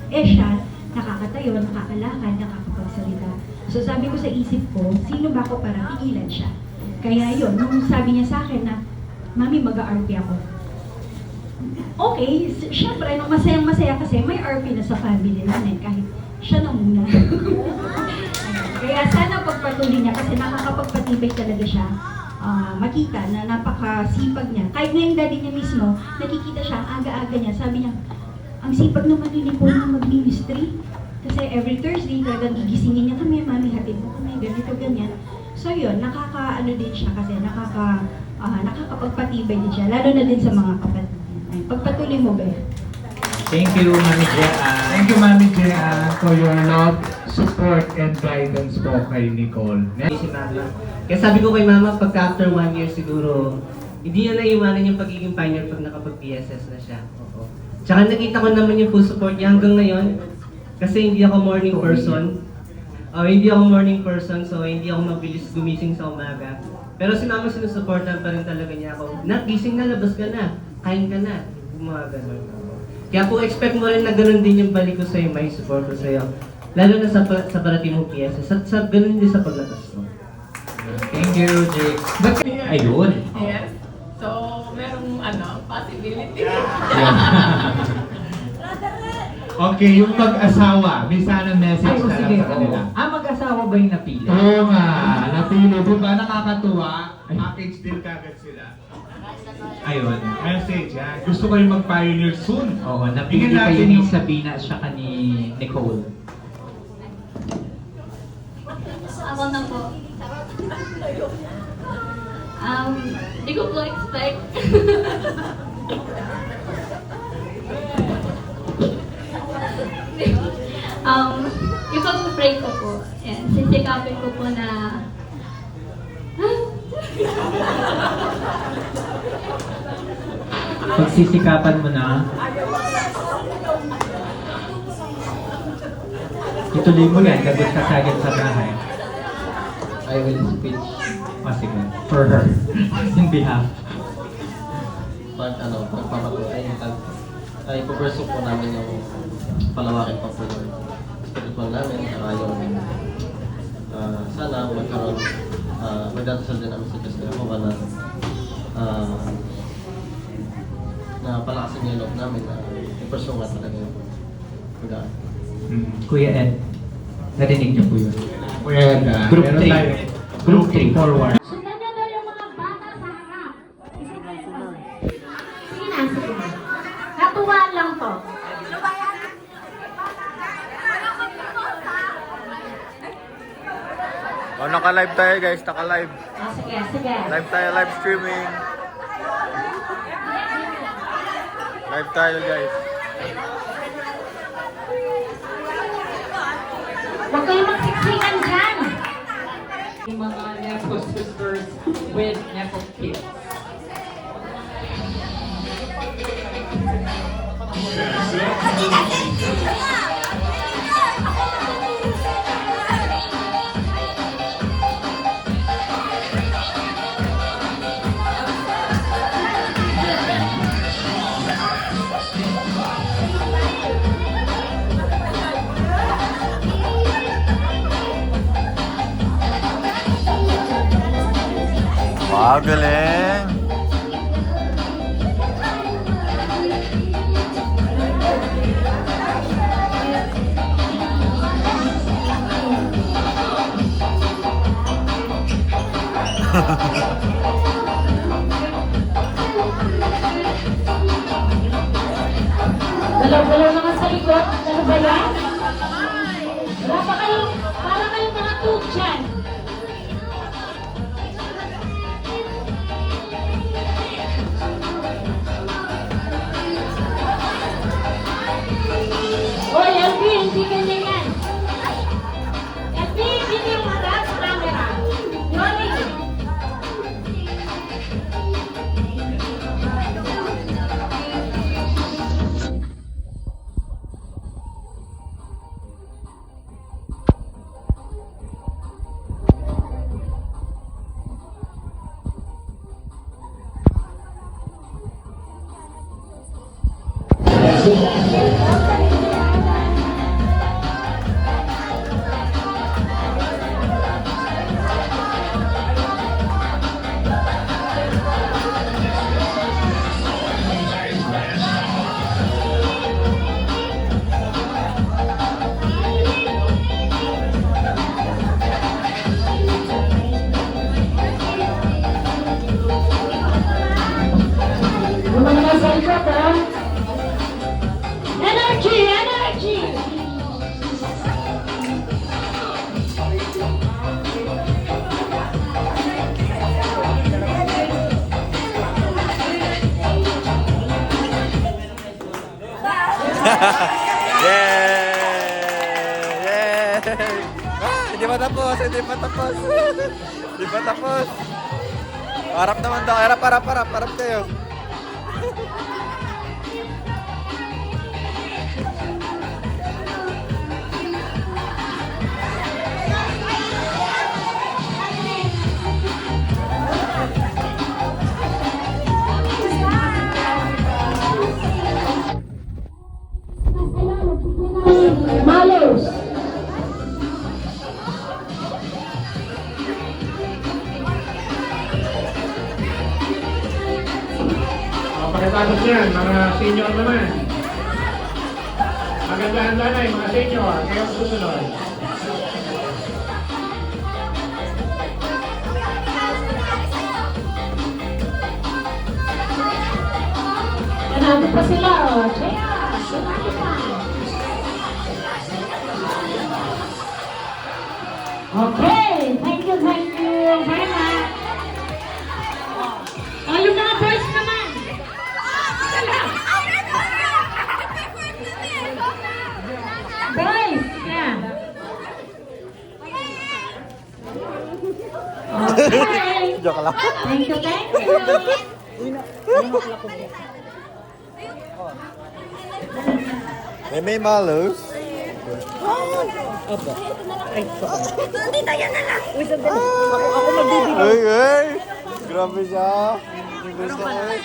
Siya, nakakatayo, nakakalakad, nakakapagsalita. So sabi ko sa isip ko, sino ba ako para pigilan siya? Kaya yun, nung sabi niya sa akin na, Mami, mag-RP ako. Okay, syempre, nung masayang-masaya kasi may RP na sa family namin, kahit siya na muna. Kaya sana pagpatuloy niya kasi nakakapagpatibay talaga siya. Makita na napakasipag niya. Kahit na yung daddy niya mismo, nakikita siya, aga-aga niya. Sabi niya, ang sipag naman ni Nicole na mag-ministry. Kasi every Thursday, talagang gigisingin niya kami, Mami, hatid mo kami, ganito, ganyan. So yun, nakaka-ano din siya kasi nakakapagpatibay din siya, lalo na din sa mga kapatid. Ay, pagpatuloy mo ba? Thank you, Mami Jean. Thank you, Mami Jean, for your love, support, and guidance po kay Nicole. Si Mama. Kaya sabi ko kay Mama, pagka after 1 year siguro, hindi niya naiwanan yung pagiging pioneer pag nakapag-PSS na siya. Oo. Tsaka nakita ko naman yung full support niya hanggang ngayon. Kasi hindi ako morning person. So hindi ako mabilis gumising sa umaga. Pero si Mama sinusuportan pa rin talaga niya ako. Gising na, labas ka na, kain ka na. Mga ganun. Kaya kung expect mo rin na ganun din yung balik ko sa'yo, may support ko sa'yo. Lalo na sa parating mong PSS. Sa ganun din sa paglabas ko. Thank you, Jake. Ayun. Yes. So, merong possibility. Okay, yung mag-asawa, may sana message na lang sa kanila. Mag-asawa ba yung napili? Oo nga, napili. Diba nakakatuwa? Package deal kagad sila. Ayun. Message, ha? Gusto ko yung mag-pioneer soon. Oo, napili Tingnan kayo natin ni yung- Sabina at saka ni Nicole. Ako na po. Hindi ko po expect. Yung pag-pray ko po, yan, sisikapin ko po na Pagsisikapan mo na. Ituloy mo yan, lagot ka sagad sa bahay. I will speech. Sige. For her. In behalf. Ay pupursue po namin yung palawakin pa po yung spiritual namin, saka yung sana magkaroon, magdadasal din namin sa Diyos na ako na palakasin yung loob namin na i-pursue nga talaga yung mag-aaral. Kuya Ed, narinig niyo po yun. Kuya Ed, Group meron 3. tayo. Group 3, forward. Sundan niyo daw yung mga bata sa harap. Sige na, naka-live tayo guys, naka-live. Sige, sige. Live tayo, live streaming. Live tayo guys. Huwag kayong magsiksikan dyan. Yung mga Nepo sisters with Nepo kids. Wow, galing! Dalaw-dalaw naman sa likod. Ano ba yan? Wala pa kayo, para kayong mga tutsan. Hoy, LB, hindi ganyan yan. LB, hindi yung harap sa camera. Yoli. Energy! Energy! Yay! Hindi pa tapos, hindi pa tapos. Hindi pa tapos. Harap naman daw, harap kayo. Malos! Pagkatapos yan, mga senior naman. Maganda-handa na yung mga senior, kaya susunod. Nanalo pa sila, oh. Chea! Sumali pa! Okay! Thank you very much! Oh, yung mga boys naman! Boys! Yeah! Okay! Joke lang. Thank you, thank you! May malos. Opo. Ay, hindi tayo na lang. Uy, sandali. Ako magbibigay. Ay, ay! Grabe siya. Gusto ko eh.